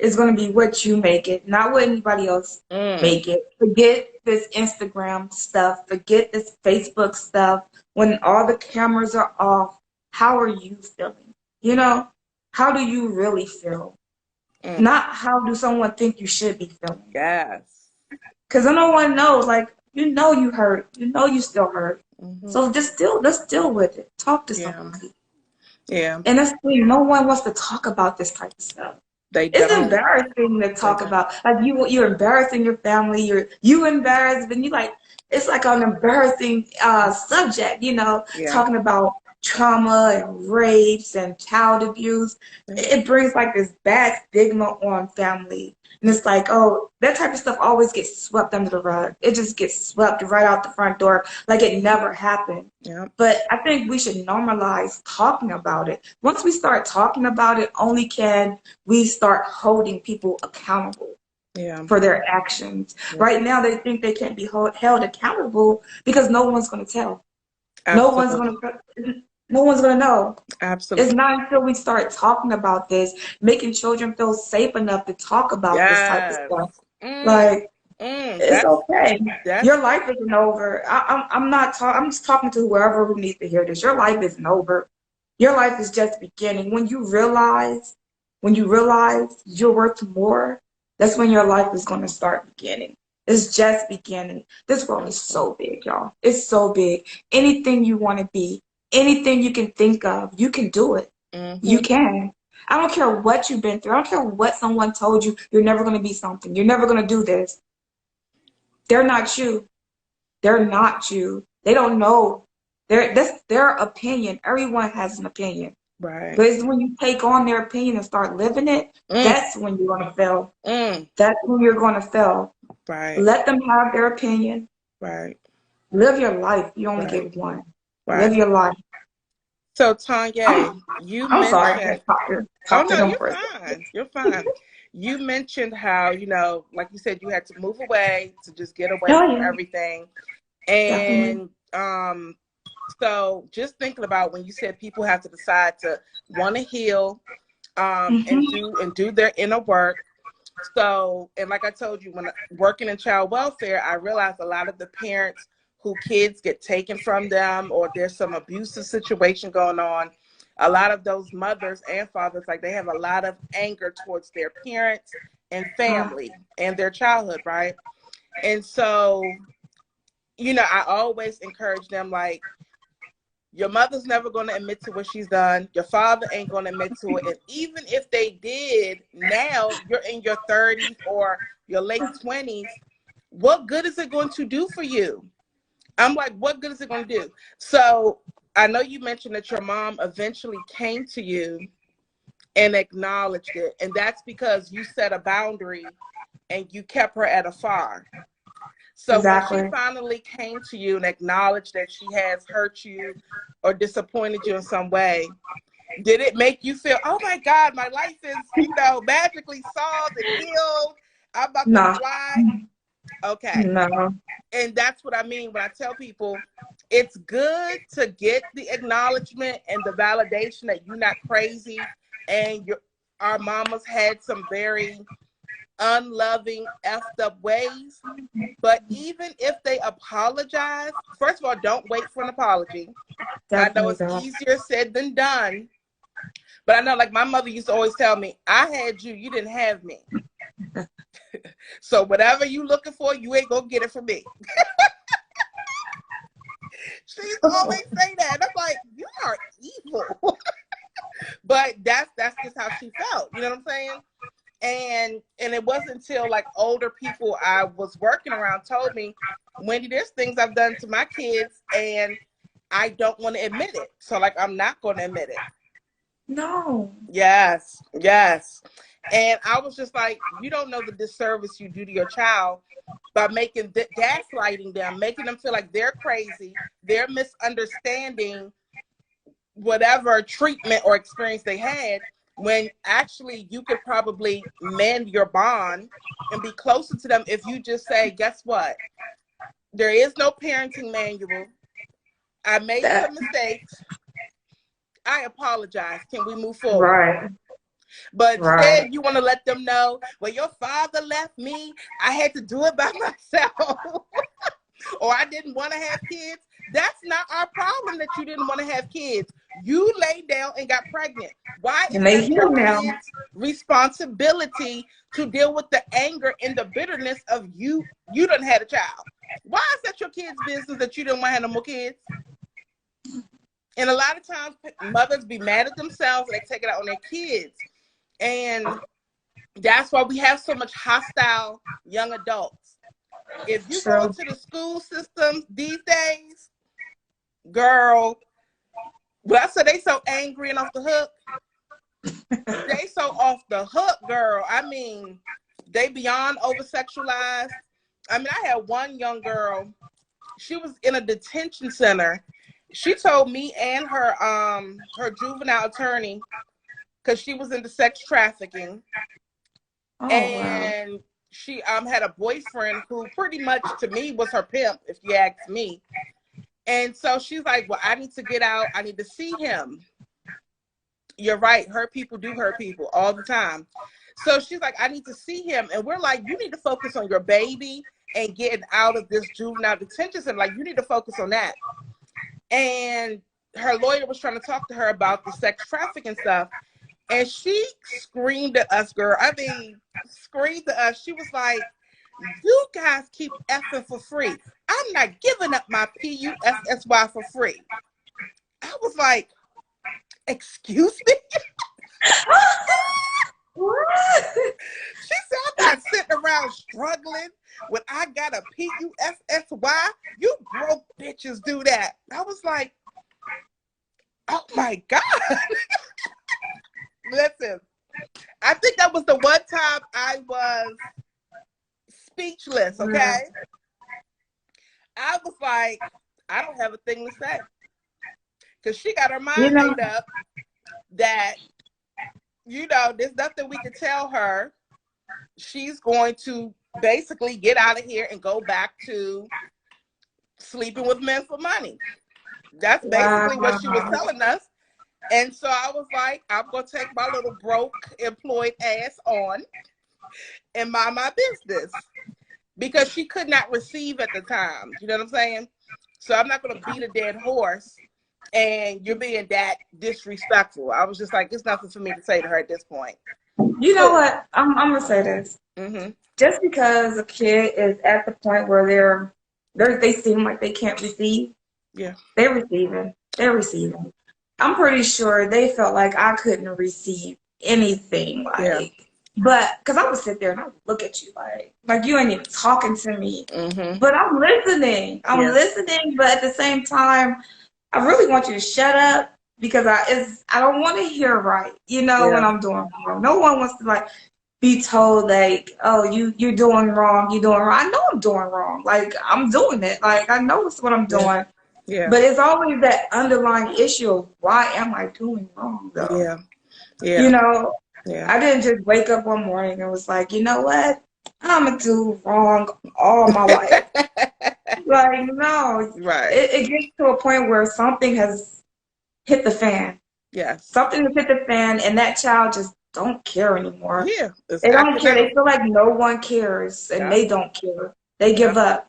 is going to be what you make it, not what anybody else
Mm.
make it. Forget this Instagram stuff. Forget this Facebook stuff. When all the cameras are off, how are you feeling? You know, how do you really feel?
Mm.
Not how do someone think you should be feeling.
Yes.
Because no one knows. Like, you hurt. You still hurt.
Mm-hmm.
So let's deal with it. Talk to
Yeah.
somebody.
Yeah.
And that's the thing. No one wants to talk about this type of stuff.
They
It's
don't.
embarrassing to
They
talk
don't.
about. Like you're embarrassing your family. You embarrassed, and you like it's like an embarrassing subject.
Yeah.
Talking about trauma and rapes and child abuse.
Yeah.
It brings like this bad stigma on family, and it's like, oh, that type of stuff always gets swept under the rug. It just gets swept right out the front door, like it never happened.
Yeah.
But I think we should normalize talking about it. Once we start talking about it, only can we start holding people accountable
Yeah.
for their actions.
Yeah.
Right now, they think they can't be held accountable because no one's going to tell. No one's
Absolutely.
going to. No one's going to know. It's
Absolutely.
not until we start talking about this, making children feel safe enough to talk about this type of
Yes.
stuff.
Mm.
Like,
Mm.
it's okay.
That's
Your life isn't over. I'm not talking. I'm just talking to whoever who needs to hear this. Your life isn't over. Your life is just beginning. When you realize you're worth more, that's when your life is going to start beginning. It's just beginning. This world is so big, y'all. It's so big. Anything you want to be, anything you can think of, you can do it. You
mm-hmm.
can. I don't care what you've been through. I don't care what someone told you. You're never going to be something. You're never going to do this. They're not you. They're not you. They don't know. That's their opinion. Everyone has an opinion.
Right.
But it's when you take on their opinion and start living it,
Mm.
that's when you're going to fail.
Mm.
That's when you're going to fail.
Right.
Let them have their opinion.
Right.
Live your life. You only
Right.
get one. Live
Right.
your life.
So Tanya, you
I'm sorry. I
mentioned.
just
Oh
talk to
no,
them
you're
for a second.
fine. You're fine. You mentioned how, like you said, you had to move away to just get away
Oh,
from
yeah.
everything.
Definitely.
And so just thinking about when you said people have to decide to want to heal, and
Mm-hmm.
do their inner work. So, and like I told you, when working in child welfare, I realized a lot of the parents who kids get taken from them or there's some abusive situation going on, a lot of those mothers and fathers, like they have a lot of anger towards their parents and family and their childhood, right? And so, I always encourage them, like, your mother's never going to admit to what she's done. Your father ain't going to admit to it. And even if they did, now you're in your 30s or your late 20s. What good is it going to do for you? I'm like, what good is it going to do? So I know you mentioned that your mom eventually came to you and acknowledged it. And that's because you set a boundary and you kept her at afar. So when she
Exactly.
finally came to you and acknowledged that she has hurt you or disappointed you in some way, did it make you feel, oh my God, my life is, magically solved and healed? I'm about to
No.
fly. Okay.
No.
And that's what I mean when I tell people it's good to get the acknowledgement and the validation that you're not crazy and our mamas had some very unloving, effed up ways. But even if they apologize, first of all, don't wait for an apology. I know
Definitely
it's
don't.
easier said than done. But I know, like my mother used to always tell me, I had you, you didn't have me. So whatever you looking for, you ain't gonna get it from me. She used to always say that. And I'm like, you are evil. But that's just how she felt. You know what I'm saying? And it wasn't until like older people I was working around told me, Wendy, there's things I've done to my kids and I don't want to admit it. So like I'm not going to admit it.
No.
Yes, yes. And I was just like, you don't know the disservice you do to your child by making gaslighting them, making them feel like they're crazy, they're misunderstanding whatever treatment or experience they had. when actually you could probably mend your bond and be closer to them if you just say, guess what? There is no parenting manual. I made some mistakes. I apologize. Can we move forward?
Right.
But
Right.
instead, you want to let them know, well, your father left me. I had to do it by myself. Or I didn't want to have kids. That's not our problem that you didn't want to have kids. You laid down and got pregnant. Why is
And they
that your
heal now.
kids' responsibility to deal with the anger and the bitterness of you? You done had a child. Why is that your kids' business that you didn't want to have no more kids? And a lot of times mothers be mad at themselves and they take it out on their kids. And that's why we have so much hostile young adults. If you go into the school system these days, girl, well, so they so angry and off the hook. They so off the hook, girl. I mean, they beyond over-sexualized. I mean, I had one young girl, she was in a detention center. She told me and her juvenile attorney, because she was into sex trafficking.
Oh,
and
wow.
she had a boyfriend who pretty much to me was her pimp, if you ask me. And so she's like, well, I need to get out. I need to see him. You're right. Hurt people do hurt people all the time. So she's like, I need to see him. And we're like, you need to focus on your baby and getting out of this juvenile detention center. Like, you need to focus on that. And her lawyer was trying to talk to her about the sex trafficking stuff. And she screamed at us, girl. I mean, screamed at us. She was like, you guys keep effing for free. I'm not giving up my PUSSY for free. I was like, excuse me?
What?
She said, I'm not sitting around struggling when I got a PUSSY. You broke bitches do that. I was like, oh my God. Listen, I think that was the one time I was speechless, okay? I was like, I don't have a thing to say. Because she got her mind made up that, there's nothing we can tell her. She's going to basically get out of here and go back to sleeping with men for money. That's basically what she was telling us. And so I was like, I'm going to take my little broke employed ass on and mind my business. Because she could not receive at the time. You know what I'm saying? So I'm not going to beat a dead horse and you're being that disrespectful. I was just like, there's nothing for me to say to her at this point.
You know what? I'm going to say this.
Mm-hmm.
Just because a kid is at the point where they seem like they can't receive,
yeah,
they're receiving. They're receiving. I'm pretty sure they felt like I couldn't receive anything. But because I would sit there and I would look at you like you ain't even talking to me.
Mm-hmm.
But I'm listening. I'm listening. But at the same time, I really want you to shut up because I don't want to hear right. When I'm doing wrong. No one wants to be told oh, you're doing wrong. You're doing wrong. I know I'm doing wrong. I'm doing it. I know it's what I'm doing.
Yeah.
But it's always that underlying issue of why am I doing wrong though?
Yeah. Yeah.
I didn't just wake up one morning and was like, you know what? I'm going to do wrong all my life. No.
Right.
It gets to a point where something has hit the fan.
Yes.
Something has hit the fan and that child just don't care anymore.
Yeah.
They don't care. They feel like no one cares and they don't care. They give up.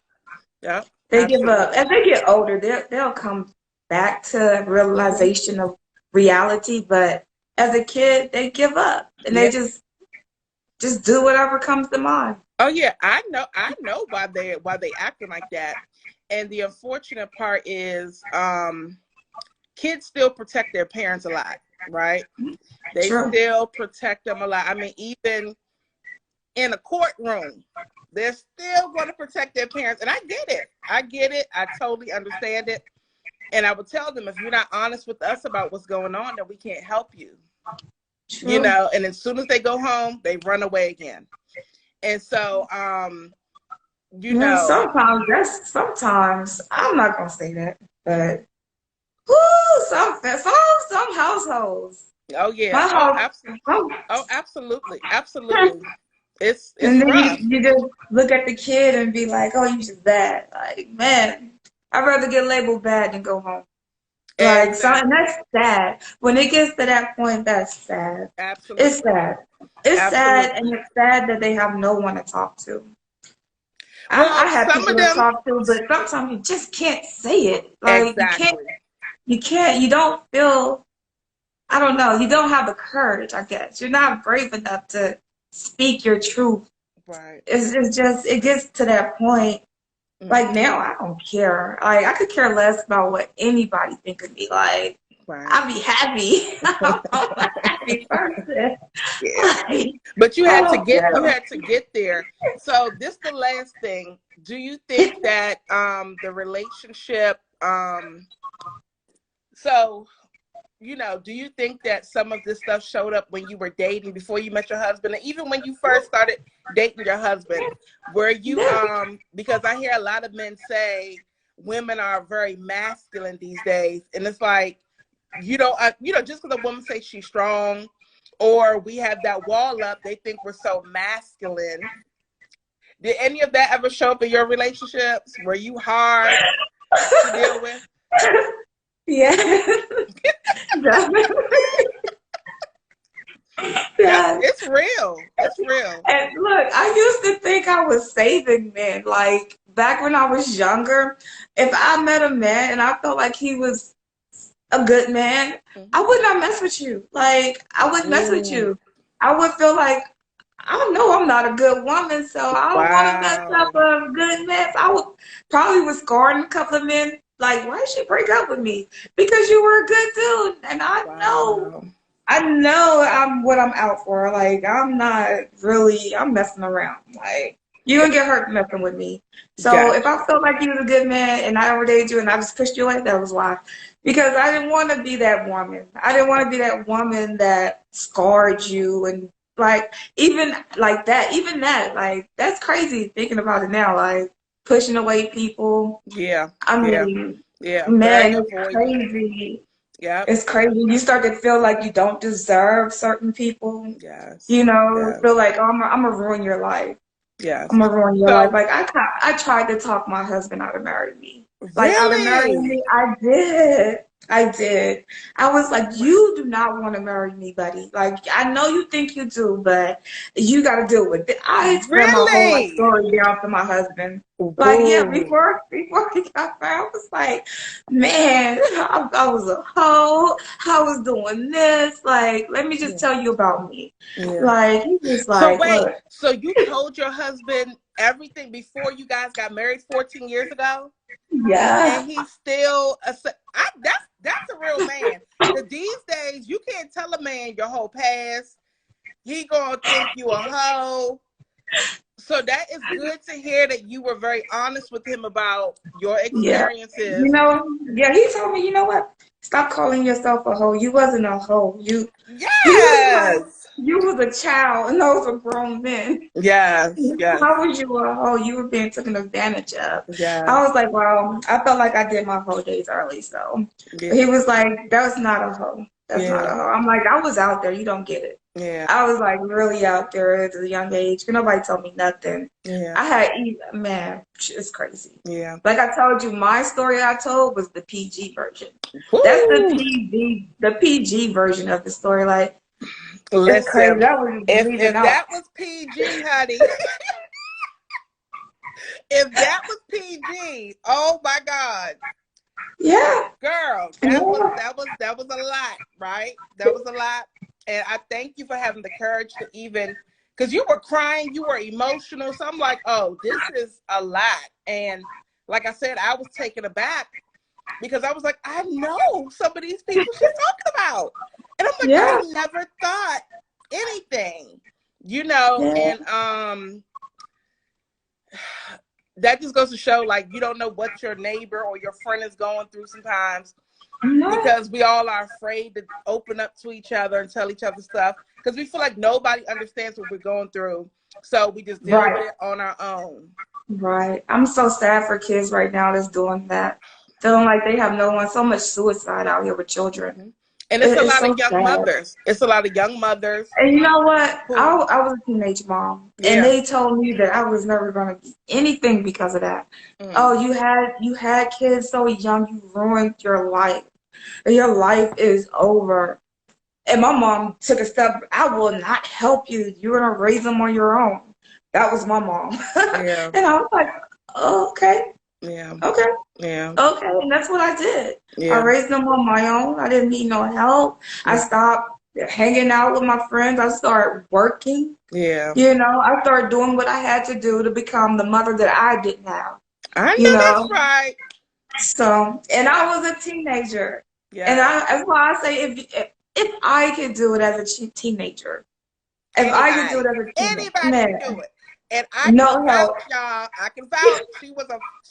Yeah.
They give up. As they get older, they'll come back to realization of reality, but as a kid, they give up and they just do whatever comes to mind.
Oh yeah, I know why they acting like that. And the unfortunate part is kids still protect their parents a lot, right? They still protect them a lot. I mean, even in a courtroom, they're still going to protect their parents. And I get it. I totally understand it. And I would tell them, if you're not honest with us about what's going on, then we can't help you.
True.
And as soon as they go home, they run away again. And so,
sometimes I'm not gonna say that, but some households
Oh yeah.
My house, oh,
Oh, absolutely. Absolutely. It's
and then
rough.
you just look at the kid and be like, oh, you just bad. Like, man, I'd rather get labeled bad than go home. Like, so, and
Exactly.
that's sad. When it gets to that point, that's sad. It's
Absolutely.
sad. It's sad, and
Absolutely.
it's sad that they have no one to talk to. I
Well,
have
some of
people to
them
talk to, but sometimes you just can't say it. Like,
exactly.
you don't feel, I don't know, you don't have the courage, I guess. You're not brave enough to speak your truth.
Right.
It's just, it gets to that point. Like
Hmm.
now, I don't care. Like, I could care less about what anybody think of me. Like,
Right.
I'll be happy. I'm a happy person.
Yeah.
Like,
But you
I
had to
don't
get
care.
there. So this the last thing. Do you think that the relationship so do you think that some of this stuff showed up when you were dating before you met your husband, and even when you first started dating your husband? Were you because I hear a lot of men say women are very masculine these days, and it's like just because a woman says she's strong or we have that wall up, they think we're so masculine. Did any of that ever show up in your relationships? Were you hard to deal with?
Yeah. Definitely. Yeah.
It's real. It's real.
And look, I used to think I was saving men. Like back when I was younger, if I met a man and I felt like he was a good man, I would not mess with you. Like I wouldn't mess with
Mm,
you. I would feel like I don't know I'm not a good woman, so I don't want to mess up
wow.
a good man. So I would probably was scarring a couple of men. Like, why did she break up with me? Because you were a good dude, and
Wow.
I know I'm what I'm out for. Like, I'm not really, I'm messing around. Like, you
Got,
don't get hurt messing with me. So if
gotcha.
I felt like you was a good man and I overdated you and I just pushed you away, that was why. Because I didn't want to be that woman. I didn't want to be that woman that scarred you and like even like that, even that, like that's crazy thinking about it now. Like pushing away people.
Yeah.
I
Yeah.
mean,
Yeah. Very
man, it's
avoidant.
crazy.
Yep.
It's crazy. You start to feel like you don't deserve certain people. You
Yes.
know,
Yes.
feel like, oh, I'm gonna ruin your life. I'm
Yes.
gonna ruin your life.
So
Like I tried to talk my husband out of marrying me. Like out of marrying
really?
me, I did. I did. I was like, you do not want to marry me, buddy. Like I know you think you do, but you got to deal with it. I explained my whole life
Really?
story down to my husband. Like yeah,
Ooh.
before he got married, I was like, man, I was a hoe. I was doing this. Like, let me just
Yeah.
tell you about me.
Yeah.
Like he was
So
like,
wait,
look.
so you told your husband everything before you guys got married 14 years ago?
Yeah.
And he's still that's a real man. Because these days you can't tell a man your whole past. He gonna think you a hoe. So that is good to hear that you were very honest with him about your
Yeah.
experiences.
Yeah, he told me, you know what? Stop calling yourself a hoe. You wasn't a hoe. You was like,
Yes.
you was a child and those were grown men.
Yes. Yes.
How was you a hoe? You were being taken advantage of. I
Yes.
was like, well, I felt like I did my hoe days early. So
Yeah.
he was like, that's not a hoe. That's not a
Yeah.
hoe. I'm like, I was out there. You don't get it.
Yeah.
I was like really out there at a young age. Nobody told me nothing.
Yeah.
I had, man, it's crazy.
Yeah.
Like I told you, my story I told was the PG version. That's
Woo.
the PG version of the story. Like it's crazy.
Listen,
That was bleeding
if
out.
that was PG, honey, if that was PG, oh my God,
Yeah.
girl,
Yeah.
that was a lot, right? That was a lot, and I thank you for having the courage to even, because you were crying, you were emotional. So I'm like, oh, this is a lot, and like I said, I was taken aback because I was like, I know some of these people she's talking about, and I'm like, I
Yeah.
never thought anything,
Yeah.
and that just goes to show, like, you don't know what your neighbor or your friend is going through sometimes,
No.
because we all are afraid to open up to each other and tell each other stuff because we feel like nobody understands what we're going through, so we just deal with
Right.
it on our own.
Right. I'm so sad for kids right now that's doing that. Feeling like they have no one. So much suicide out here with children.
Mm-hmm. And it's a
It's
lot of
so
young
sad.
mothers. It's a lot of young mothers
And you know what?
who,
I was a teenage mom, and
yeah.
they told me that I was never going to be anything because of that.
Mm,
Oh, you had kids so young, you ruined your life. Your life is over. And my mom took a step. I will not help you. You're gonna raise them on your own. That was my mom,
yeah.
and I was like, oh, okay,
Yeah.
okay.
Yeah.
Okay, and that's what I did. I
Yeah.
raised them on my own. I didn't need no help. I
Yeah.
stopped hanging out with my friends. I started working.
Yeah.
I started doing what I had to do to become the mother that I didn't have.
I
You
know that's
know,
right.
so and I was a teenager, and
Yeah.
that's why I say if I could do it as a teenager, if I could do it
Anybody.
as a teenager,
Anybody can do
man,
it. And I can
no help.
vouch, y'all. I can vouch. She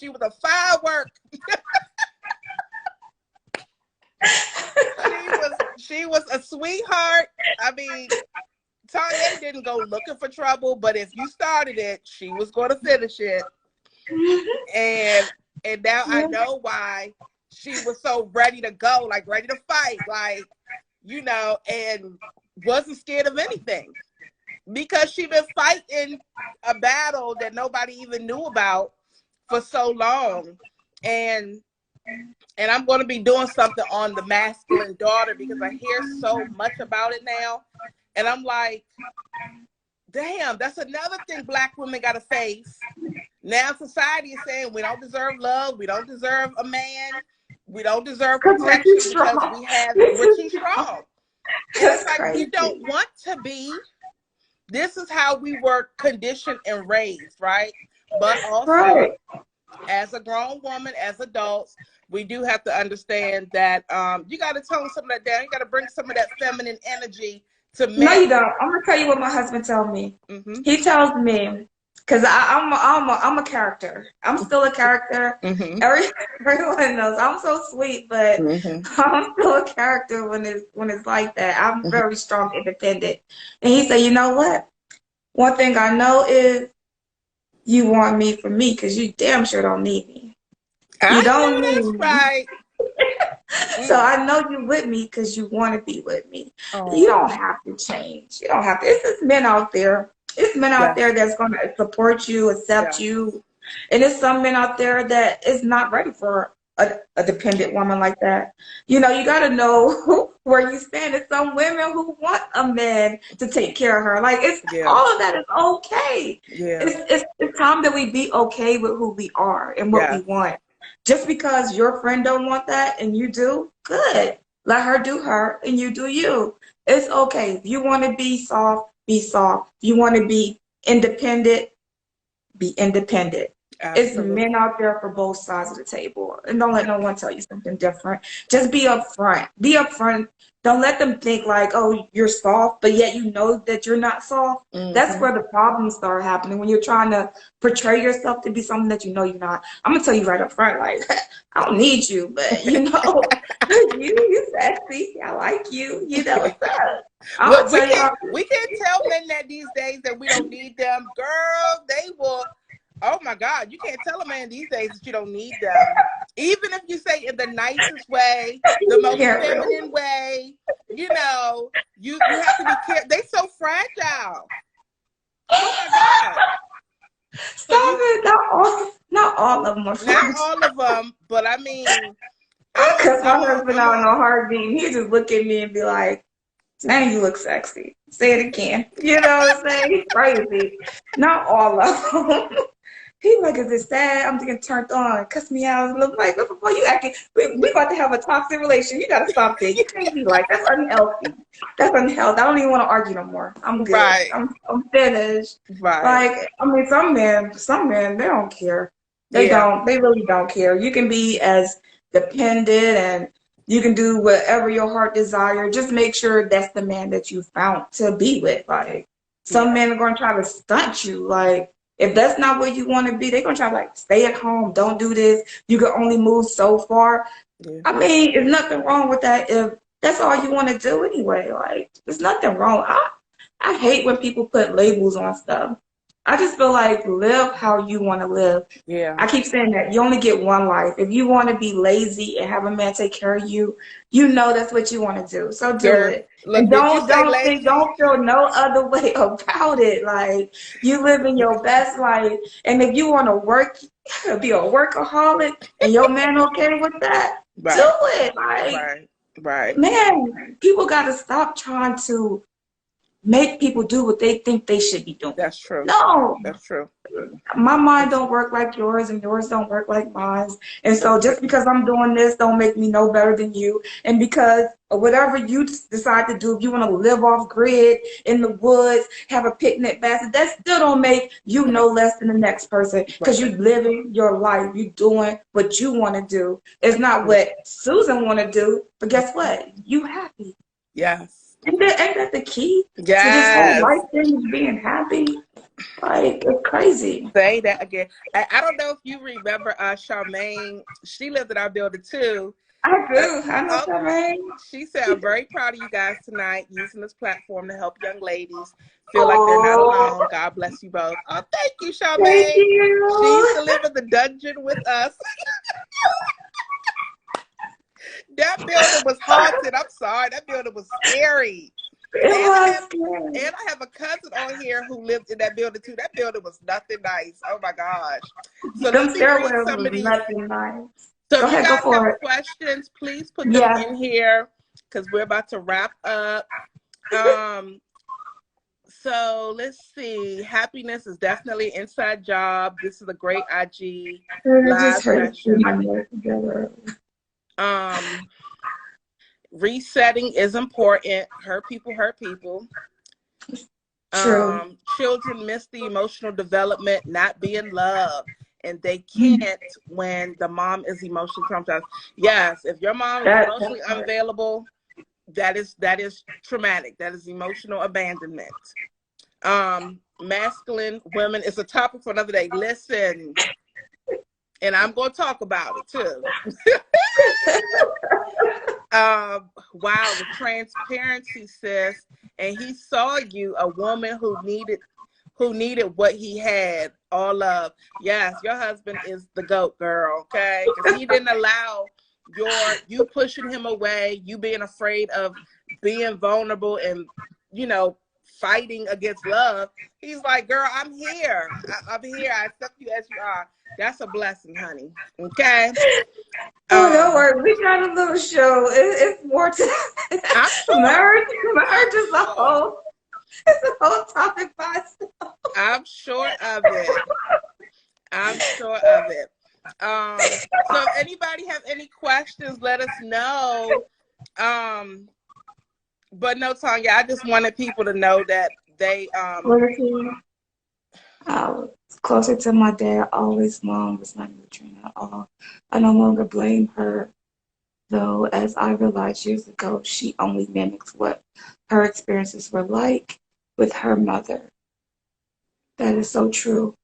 was a firework. She was a sweetheart. I mean, Tanya didn't go looking for trouble, but if you started it, she was going to finish it. And now I
Yeah.
know why she was so ready to go, like ready to fight, like and wasn't scared of anything because she been fighting a battle that nobody even knew about for so long. And I'm going to be doing something on the masculine daughter because I hear so much about it now. And I'm like, damn, that's another thing Black women got to face. Now society is saying we don't deserve love. We don't deserve a man. We don't deserve
Because we're too
protection because
strong.
we're too strong. And it's
That's
like, we don't
crazy.
want to be. This is how we were conditioned and raised, right? But also,
Right.
as a grown woman, as adults, we do have to understand that you got to tone some of that down. You got to bring some of that feminine energy to
No,
men.
you don't. I'm gonna tell you what my husband tells me.
Mm-hmm.
He tells me, because I'm a character. I'm still a character.
Mm-hmm.
Every, everyone knows I'm so sweet, but
Mm-hmm.
I'm still a character when it's like that. I'm very strong, independent. And he said, you know what? One thing I know is you want me for me, because you damn sure don't need me. You
I
don't
know that's
need me.
right.
So
Mm.
I know you with me because you want to be with me. You
Oh,
don't have to change. You don't have to. It's just men out there. It's men out
yes,
there that's going to support you, accept
yes.
you. And there's some men out there that is not ready for a dependent woman like that. You got to know where you stand. There's some women who want a man to take care of her. Like, it's
Yeah,
all of that is okay.
yeah,
It's time that we be okay with who we are and what we
yes.
want. Just because your friend don't want that and you do, good. Let her do her and you do you. It's okay. If you want to be soft, be soft. If you want to be independent. It's men
Absolutely.
out there for both sides of the table. And don't let no one tell you something different. Just be upfront. Be upfront. Don't let them think like, oh, you're soft, but yet you know that you're not soft. That's
Mm-hmm.
where the problems start happening when you're trying to portray yourself to be something that you know you're not. I'm gonna tell you right up front, like, I don't need you, but you sexy. I like you. What's up? I'm
Well,
gonna tell you how.
we can't tell men that these days that we don't need them. Girl, they will. Oh my God, you can't tell a man these days that you don't need them. Even if you say in the nicest way, the
You
most
can't really.
feminine way, you have to be careful. They so fragile. Oh my God. So
Stop it. Not all of them are
not
friends.
all of them, but I mean,
Because my husband
I'm
out in
on.
a heartbeat, he just look at me and be like, now you look sexy. Say it again. You know what I'm saying? He's crazy. Not all of them. He like, is it sad? I'm getting turned on. Cuss me out. Look like, look, before you acting, we about to have a toxic relation. You got to stop that. You can't be like, that's unhealthy. That's unhealthy. I don't even want to argue no more. I'm good.
Right,
I'm finished.
right.
Like, I mean, some men, they don't care. They
Yeah,
don't. They really don't care. You can be as dependent and you can do whatever your heart desire. Just make sure that's the man that you found to be with. Like, some
yeah,
men are going to try to stunt you. Like, if that's not where you want to be, they're going to try to, like, stay at home. Don't do this. You can only move so far.
yeah.
I mean, there's nothing wrong with that if that's all you want to do anyway. Like, there's nothing wrong. I hate when people put labels on stuff. I just feel like live how you want to live.
Yeah.
I keep saying that you only get one life. If you want to be lazy and have a man take care of you, you know that's what you want to do. So do
Girl,
it.
look,
And
did you say lazy?
don't feel no other way about it. Like you living your best life. And if you want to work, be a workaholic and your man okay with that, do
Right,
it. Like,
right, right.
man, people gotta stop trying to make people do what they think they should be doing.
That's true.
No,
That's true.
my mind don't work like yours and yours don't work like mine. And
That's
so just
true.
because I'm doing this don't make me no better than you. And because of whatever you decide to do, if you want to live off grid in the woods, have a picnic basket, that still don't make you no less than the next person because
Right.
you living your life. You doing what you want to do. It's not what Susan want to do, but guess what? You happy.
Yes.
Ain't that the key to this whole
Yes.
life thing is being happy? Like, it's crazy.
Say that again. I don't know if you remember Charmaine. She lived in our building too.
I
Uh,
do. I know
oh,
Charmaine.
she said, I'm very proud of you guys tonight using this platform to help young ladies feel like they're not
Oh,
alone. God bless you both. Oh, thank you,
thank
Charmaine. She used to
you.
live in the dungeon with us. That building was haunted. I'm sorry. That building was scary.
It
And I
was
have
good.
and I have a cousin on here who lived in that building too. That building was nothing nice. Oh my gosh. So
Them
let me read
stairwells
some
was
of these.
nothing nice.
So
Go
if you
ahead, go
guys have
for it.
questions, please put them
Yeah.
in here because we're about to wrap up. Um, so let's see. Happiness is definitely an inside job. This is a great IG
It just
live
hurts to
session.
my nails together.
Um, Resetting is important. Hurt people hurt people.
True.
Children miss the emotional development, not being loved, and they can't when the mom is emotionally traumatized. Yes, if your mom is
That
emotionally
part.
unavailable, that is traumatic. That is emotional abandonment. Masculine women is a topic for another day. Listen, and I'm going to talk about it too. Wow, the transparency, sis. And he saw you, a woman who needed what he had, all of. Yes, your husband is the GOAT, girl, okay? Because he didn't allow you pushing him away, you being afraid of being vulnerable and, fighting against love. He's like, girl, I'm here. I'm here. I accept you as you are. That's a blessing, honey. Okay?
Oh, don't
Um,
worry. We got a little show. It's more to
I'm sure.
marriage.
I'm
Marriage is
sure.
it's a whole topic by itself.
I'm sure of it. I'm sure of it. So if anybody have any questions, let us know. But no, Tanya, I just wanted people to know that they
Loyalty. I was closer to my dad. Always, mom was not nurturing at all. I no longer blame her, though, as I realized years ago, she only mimics what her experiences were like with her mother. That is so true.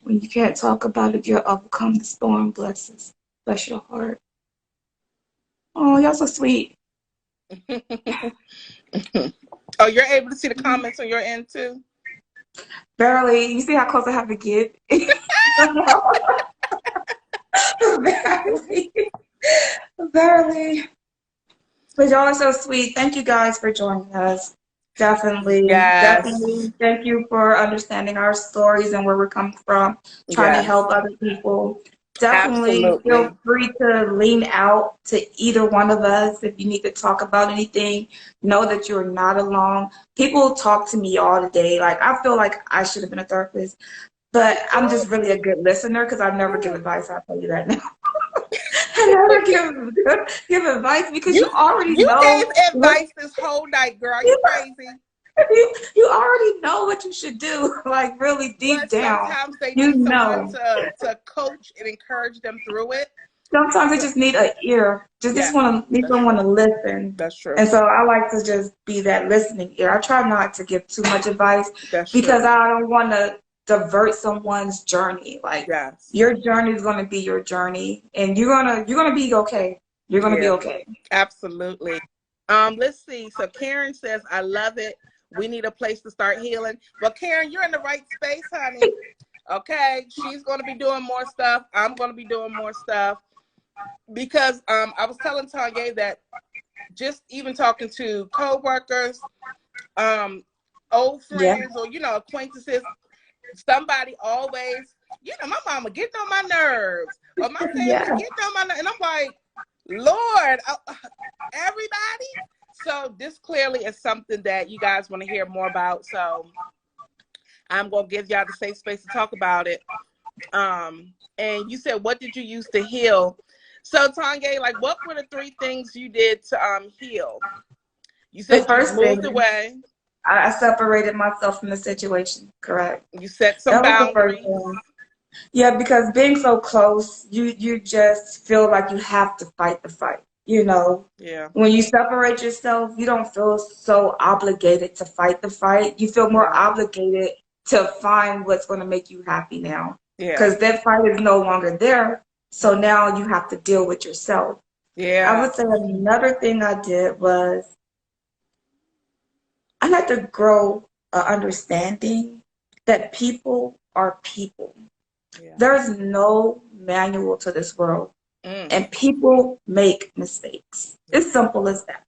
When you can't talk about it, you'll overcome the storm. Blesses. Bless your heart. Oh, y'all so sweet.
Oh, you're able to see the comments on your end too?
Barely. You see how close I have to get? Barely. Barely. But y'all are so sweet. Thank you guys for joining us. Definitely,
Yes.
definitely. Thank you for understanding our stories and where we're coming from, trying to
Yes.
help other people. Definitely
Absolutely.
feel free to lean out to either one of us if you need to talk about anything. Know that you're not alone. People talk to me all the day. Like, I feel like I should have been a therapist, but I'm just really a good listener because I never give advice. I'll tell you that now. I never give advice because
You
you already
you gave
know what
advice this whole night, girl. You
you,
crazy.
you already know what you should do. Like really deep
But
down,
sometimes they
you
need someone
know.
to coach and encourage them through it.
Sometimes they
So,
just need an ear. Just
yeah,
want to need
that's
someone
true.
to listen.
That's true.
And so I like to just be that listening ear. I try not to give too much advice
That's
because
true.
I don't want to divert someone's journey. Like
Yes.
your journey is going to be your journey, and you're gonna be okay. You're gonna be
Yeah,
okay.
absolutely. Let's see. So Karen says, I love it We need a place to start healing. Well, Karen, you're in the right space, honey. Okay, she's going to be doing more stuff. I'm going to be doing more stuff because I was telling Tanya that just even talking to coworkers, old
Yeah.
friends, or acquaintances, somebody always, my mama getting on my nerves, or my family
Yeah.
getting on my nerves, and I'm like, Lord, everybody. So this clearly is something that you guys want to hear more about. So I'm gonna give y'all the safe space to talk about it. And you said, what did you use to heal? So Tanya, like, what were the 3 things you did to heal? You
The
said you
first
moved
thing,
away.
I separated myself from the situation. Correct.
You set some
That was the first
boundaries.
thing. Yeah, because being so close, you just feel like you have to fight the fight.
Yeah.
When you separate yourself, you don't feel so obligated to fight the fight. You feel more
Right.
obligated to find what's going to make you happy now.
Yeah.
Because that fight is no longer there. So now you have to deal with yourself. I
Yeah.
would say another thing I did was I had to grow an understanding that people are people.
Yeah.
There's no manual to this world,
Mm.
and people make mistakes. It's simple as that.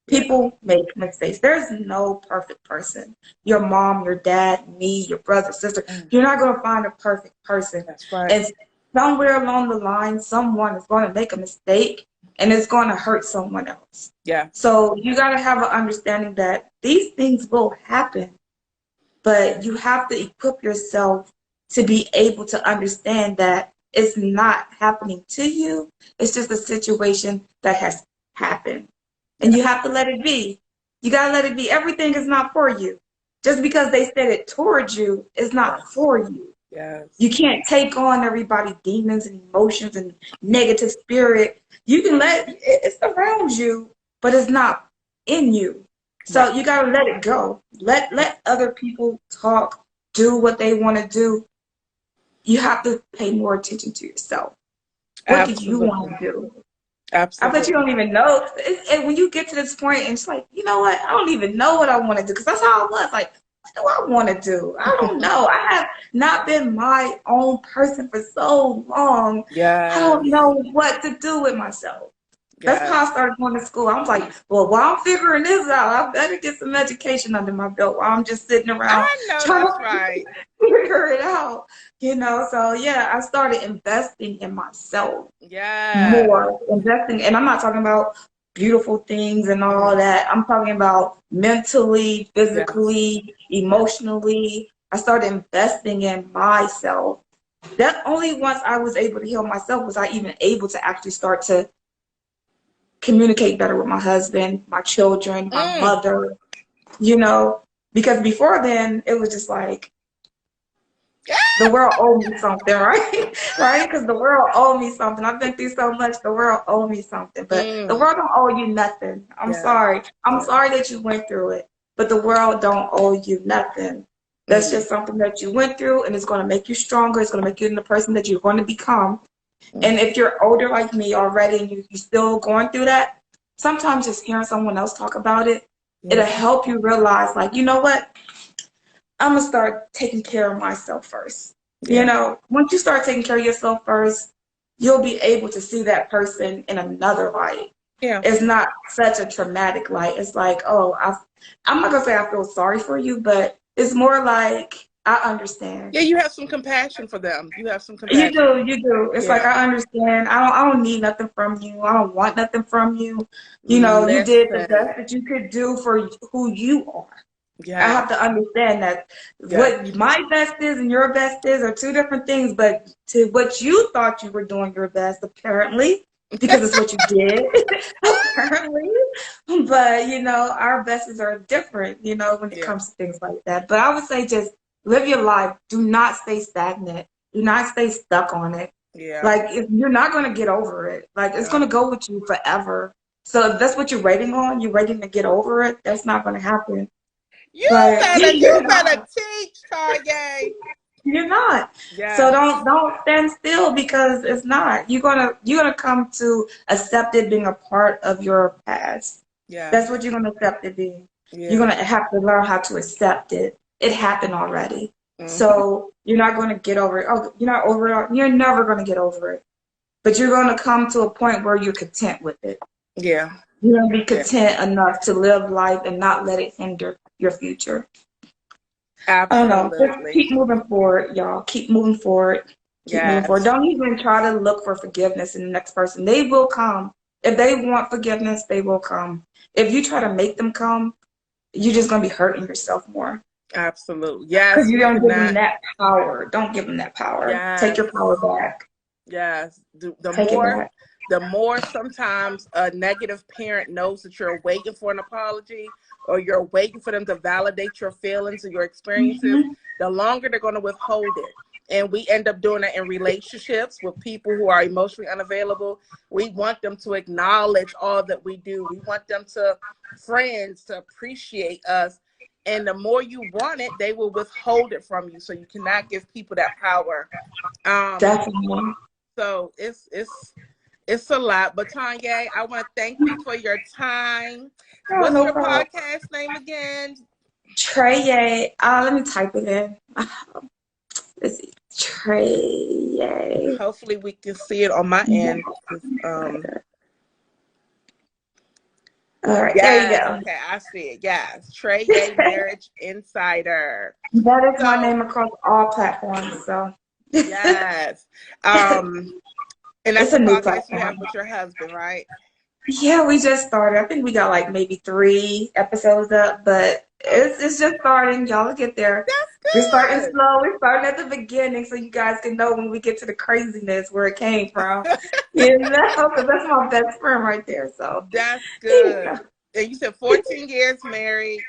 Yeah.
People make mistakes. There's no perfect person. Your mom, your dad, me, your brother, sister.
Mm.
You're not going to find a perfect person.
That's right.
And somewhere along the line, someone is going to make a mistake, and it's going to hurt someone else.
Yeah.
So you got to have an understanding that these things will happen, but you have to equip yourself to be able to understand that it's not happening to you. It's just a situation that has happened. And
Yeah.
you have to let it be. You got to let it be. Everything is not for you. Just because they said it towards you is not
Yes.
for you.
Yes.
You can't take on everybody's demons and emotions and negative spirit. You can it's around you, but it's not in you. So
Right.
you got to let it go. Let other people talk, do what they want to do. You have to pay more attention to yourself. What do you
Absolutely.
want to do? I bet you
Absolutely.
don't even know. And when you get to this point, and it's like, you know what? I don't even know what I want to do. Because that's how I was. Like, what do I want to do? I don't know. I have not been my own person for so long. I
Yes.
don't know what to do with myself. That's
Yes.
how I started going to school. I was like, well, while I'm figuring this out, I better get some education under my belt while I'm just sitting around
I know
trying
that's
to
right.
figure it out. So yeah, I started investing in myself
Yes.
more, investing, and I'm not talking about beautiful things and all
Mm.
that. I'm talking about mentally,
Yes.
physically,
Yes.
emotionally. I started investing in myself. That only once I was able to heal myself was I even able to actually start to communicate better with my husband, my children, my
Mm.
mother, because before then it was just like the world owed me something, right? Right? Because the world owed me something. I've been through so much, the world owed me something. But the
Mm.
world don't owe you nothing. I'm
Yeah.
sorry. I'm
Yeah.
sorry that you went through it. But the world don't owe you nothing. That's
Mm.
just something that you went through, and it's going to make you stronger. It's going to make you the person that you're going to become.
Mm.
And if you're older like me already and you're still going through that, sometimes just hearing someone else talk about it, it'll
Yeah.
help you realize, like, you know what? I'm going to start taking care of myself first.
Yeah.
Once you start taking care of yourself first, you'll be able to see that person in another light.
Yeah.
It's not such a traumatic light. It's like, oh, I'm not going to say I feel sorry for you, but it's more like I understand.
Yeah. You have some compassion for them. You have some
You
compassion.
do, you do. It's like
Yeah.
I understand. I don't need nothing from you. I don't want nothing from you. You did the
Listen.
best that you could do for who you are. I
Yeah.
have to understand that
Yeah.
what my best is and your best is are two different things, but to what you thought you were doing your best, apparently, because it's what you did, apparently. But, our bests are different, when it
Yeah.
comes to things like that. But I would say just live your life. Do not stay stagnant. Do not stay stuck on it.
Yeah.
Like, if you're not going to get over it. Like, it's
Yeah.
going to go with you forever. So if that's what you're waiting on, you're waiting to get over it, that's not going to happen.
You
Like,
you better teach, Tarjay.
you're not. So
Yes.
don't stand still because it's not. You're gonna come to accept it being a part of your past. That's
Yes.
what you're gonna accept it being. You're
Yeah.
going to have to learn how to accept it. It happened already.
Mm-hmm.
So you're not going to get over it. Oh, you're not over it. You're never going to get over it. But you're going to come to a point where you're content with it.
Yeah.
You're going to be
Yeah.
content enough to live life and not let it hinder your future. I don't know. Just
Absolutely.
keep moving forward, y'all. Keep moving forward. Keep moving forward.
Yes.
Don't even try to look for forgiveness in the next person. They will come. If they want forgiveness, they will come. If you try to make them come, you're just going to be hurting yourself more.
Absolutely.
Because
Yes.
you
We
don't give them
cannot.
that power. Don't give them that power. Take
Yes.
your power back.
Yes.
Take it back.
The more sometimes a negative parent knows that you're waiting for an apology or you're waiting for them to validate your feelings and your experiences,
Mm-hmm.
the longer they're going to withhold it. And we end up doing that in relationships with people who are emotionally unavailable. We want them to acknowledge all that we do. We want them to, friends, to appreciate us. And the more you want it, they will withhold it from you. So you cannot give people that power. Um,
Definitely.
so it's a lot. But Tanya, I want to thank you for your time.
Oh,
What's
no
your
problem.
podcast name again?
Trey, let me type it in. Let's see. Trey.
Hopefully we can see it on my end.
All right, there you
Yes,
go.
okay, I see it. Yes, Trey Marriage Insider.
That is my
So
name across all platforms. So
yes, and that's
it's
the
a new
podcast you have
platform.
with your husband, right?
Yeah, we just started. I think we got like maybe 3 episodes up, but it's just starting. Y'all will get there.
That's
We're starting
good.
slow. We're starting at the beginning so you guys can know when we get to the craziness where it came from. You know, because that's my best friend right there. So,
That's
yeah,
good. And you said 14 years married.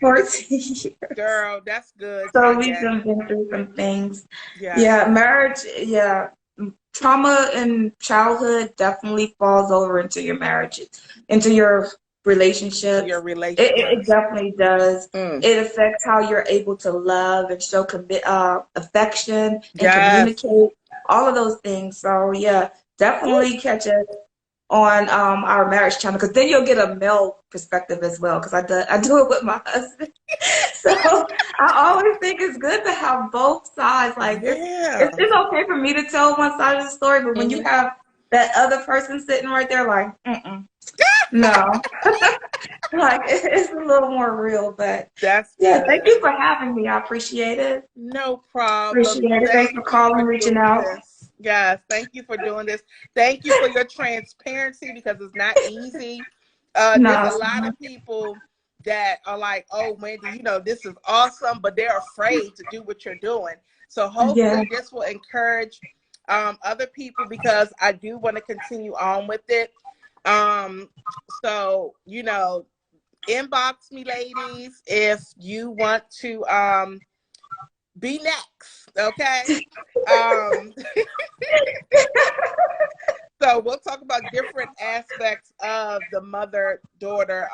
14 years.
Girl, that's good,
So we've
Tanya.
been through some things.
Yes.
Yeah, marriage, yeah. Trauma in childhood definitely falls over into your marriage, into your
Your
relationships. It
relationships.
definitely does.
Mm.
It affects how you're able to love and show affection and
Yes.
communicate, all of those things. So yeah,
Ooh.
definitely catch us on our marriage channel because then you'll get a male perspective as well because I do it with my husband. So I always think it's good to have both sides. Like
Yeah.
it's okay for me to tell one side of the story, but when you
Hmm.
have that other person sitting right there, like, no, like it's a little more real. But
That's
yeah, thank
good.
you for having me. I appreciate it.
No problem.
Appreciate it. Thanks
Thank
for
you
calling,
for
reaching
doing
out.
this. Yes, thank you for doing this. Thank you for your transparency because it's not easy. There's
No,
a
it's
lot
not.
of people that are like, oh, Wendy, this is awesome, but they're afraid to do what you're doing. So
Yeah,
hopefully this will encourage other people because I do want to continue on with it. Um, so, inbox me, ladies, if you want to be next, okay? Um, so we'll talk about different aspects of the mother-daughter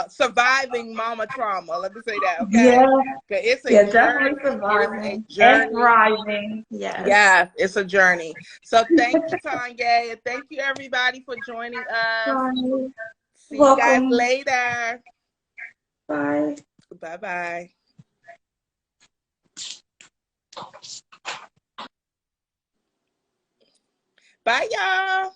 surviving mama trauma. Let me say that, okay?
yeah,
'Cause it's a
yeah. Definitely
journey. It is a
surviving and
journey.
thriving. Yes.
Yeah, it's a journey. So thank you, Tanya, and thank you everybody for joining us.
Bye.
See you guys
Welcome.
later.
Bye.
Bye bye. Bye, y'all.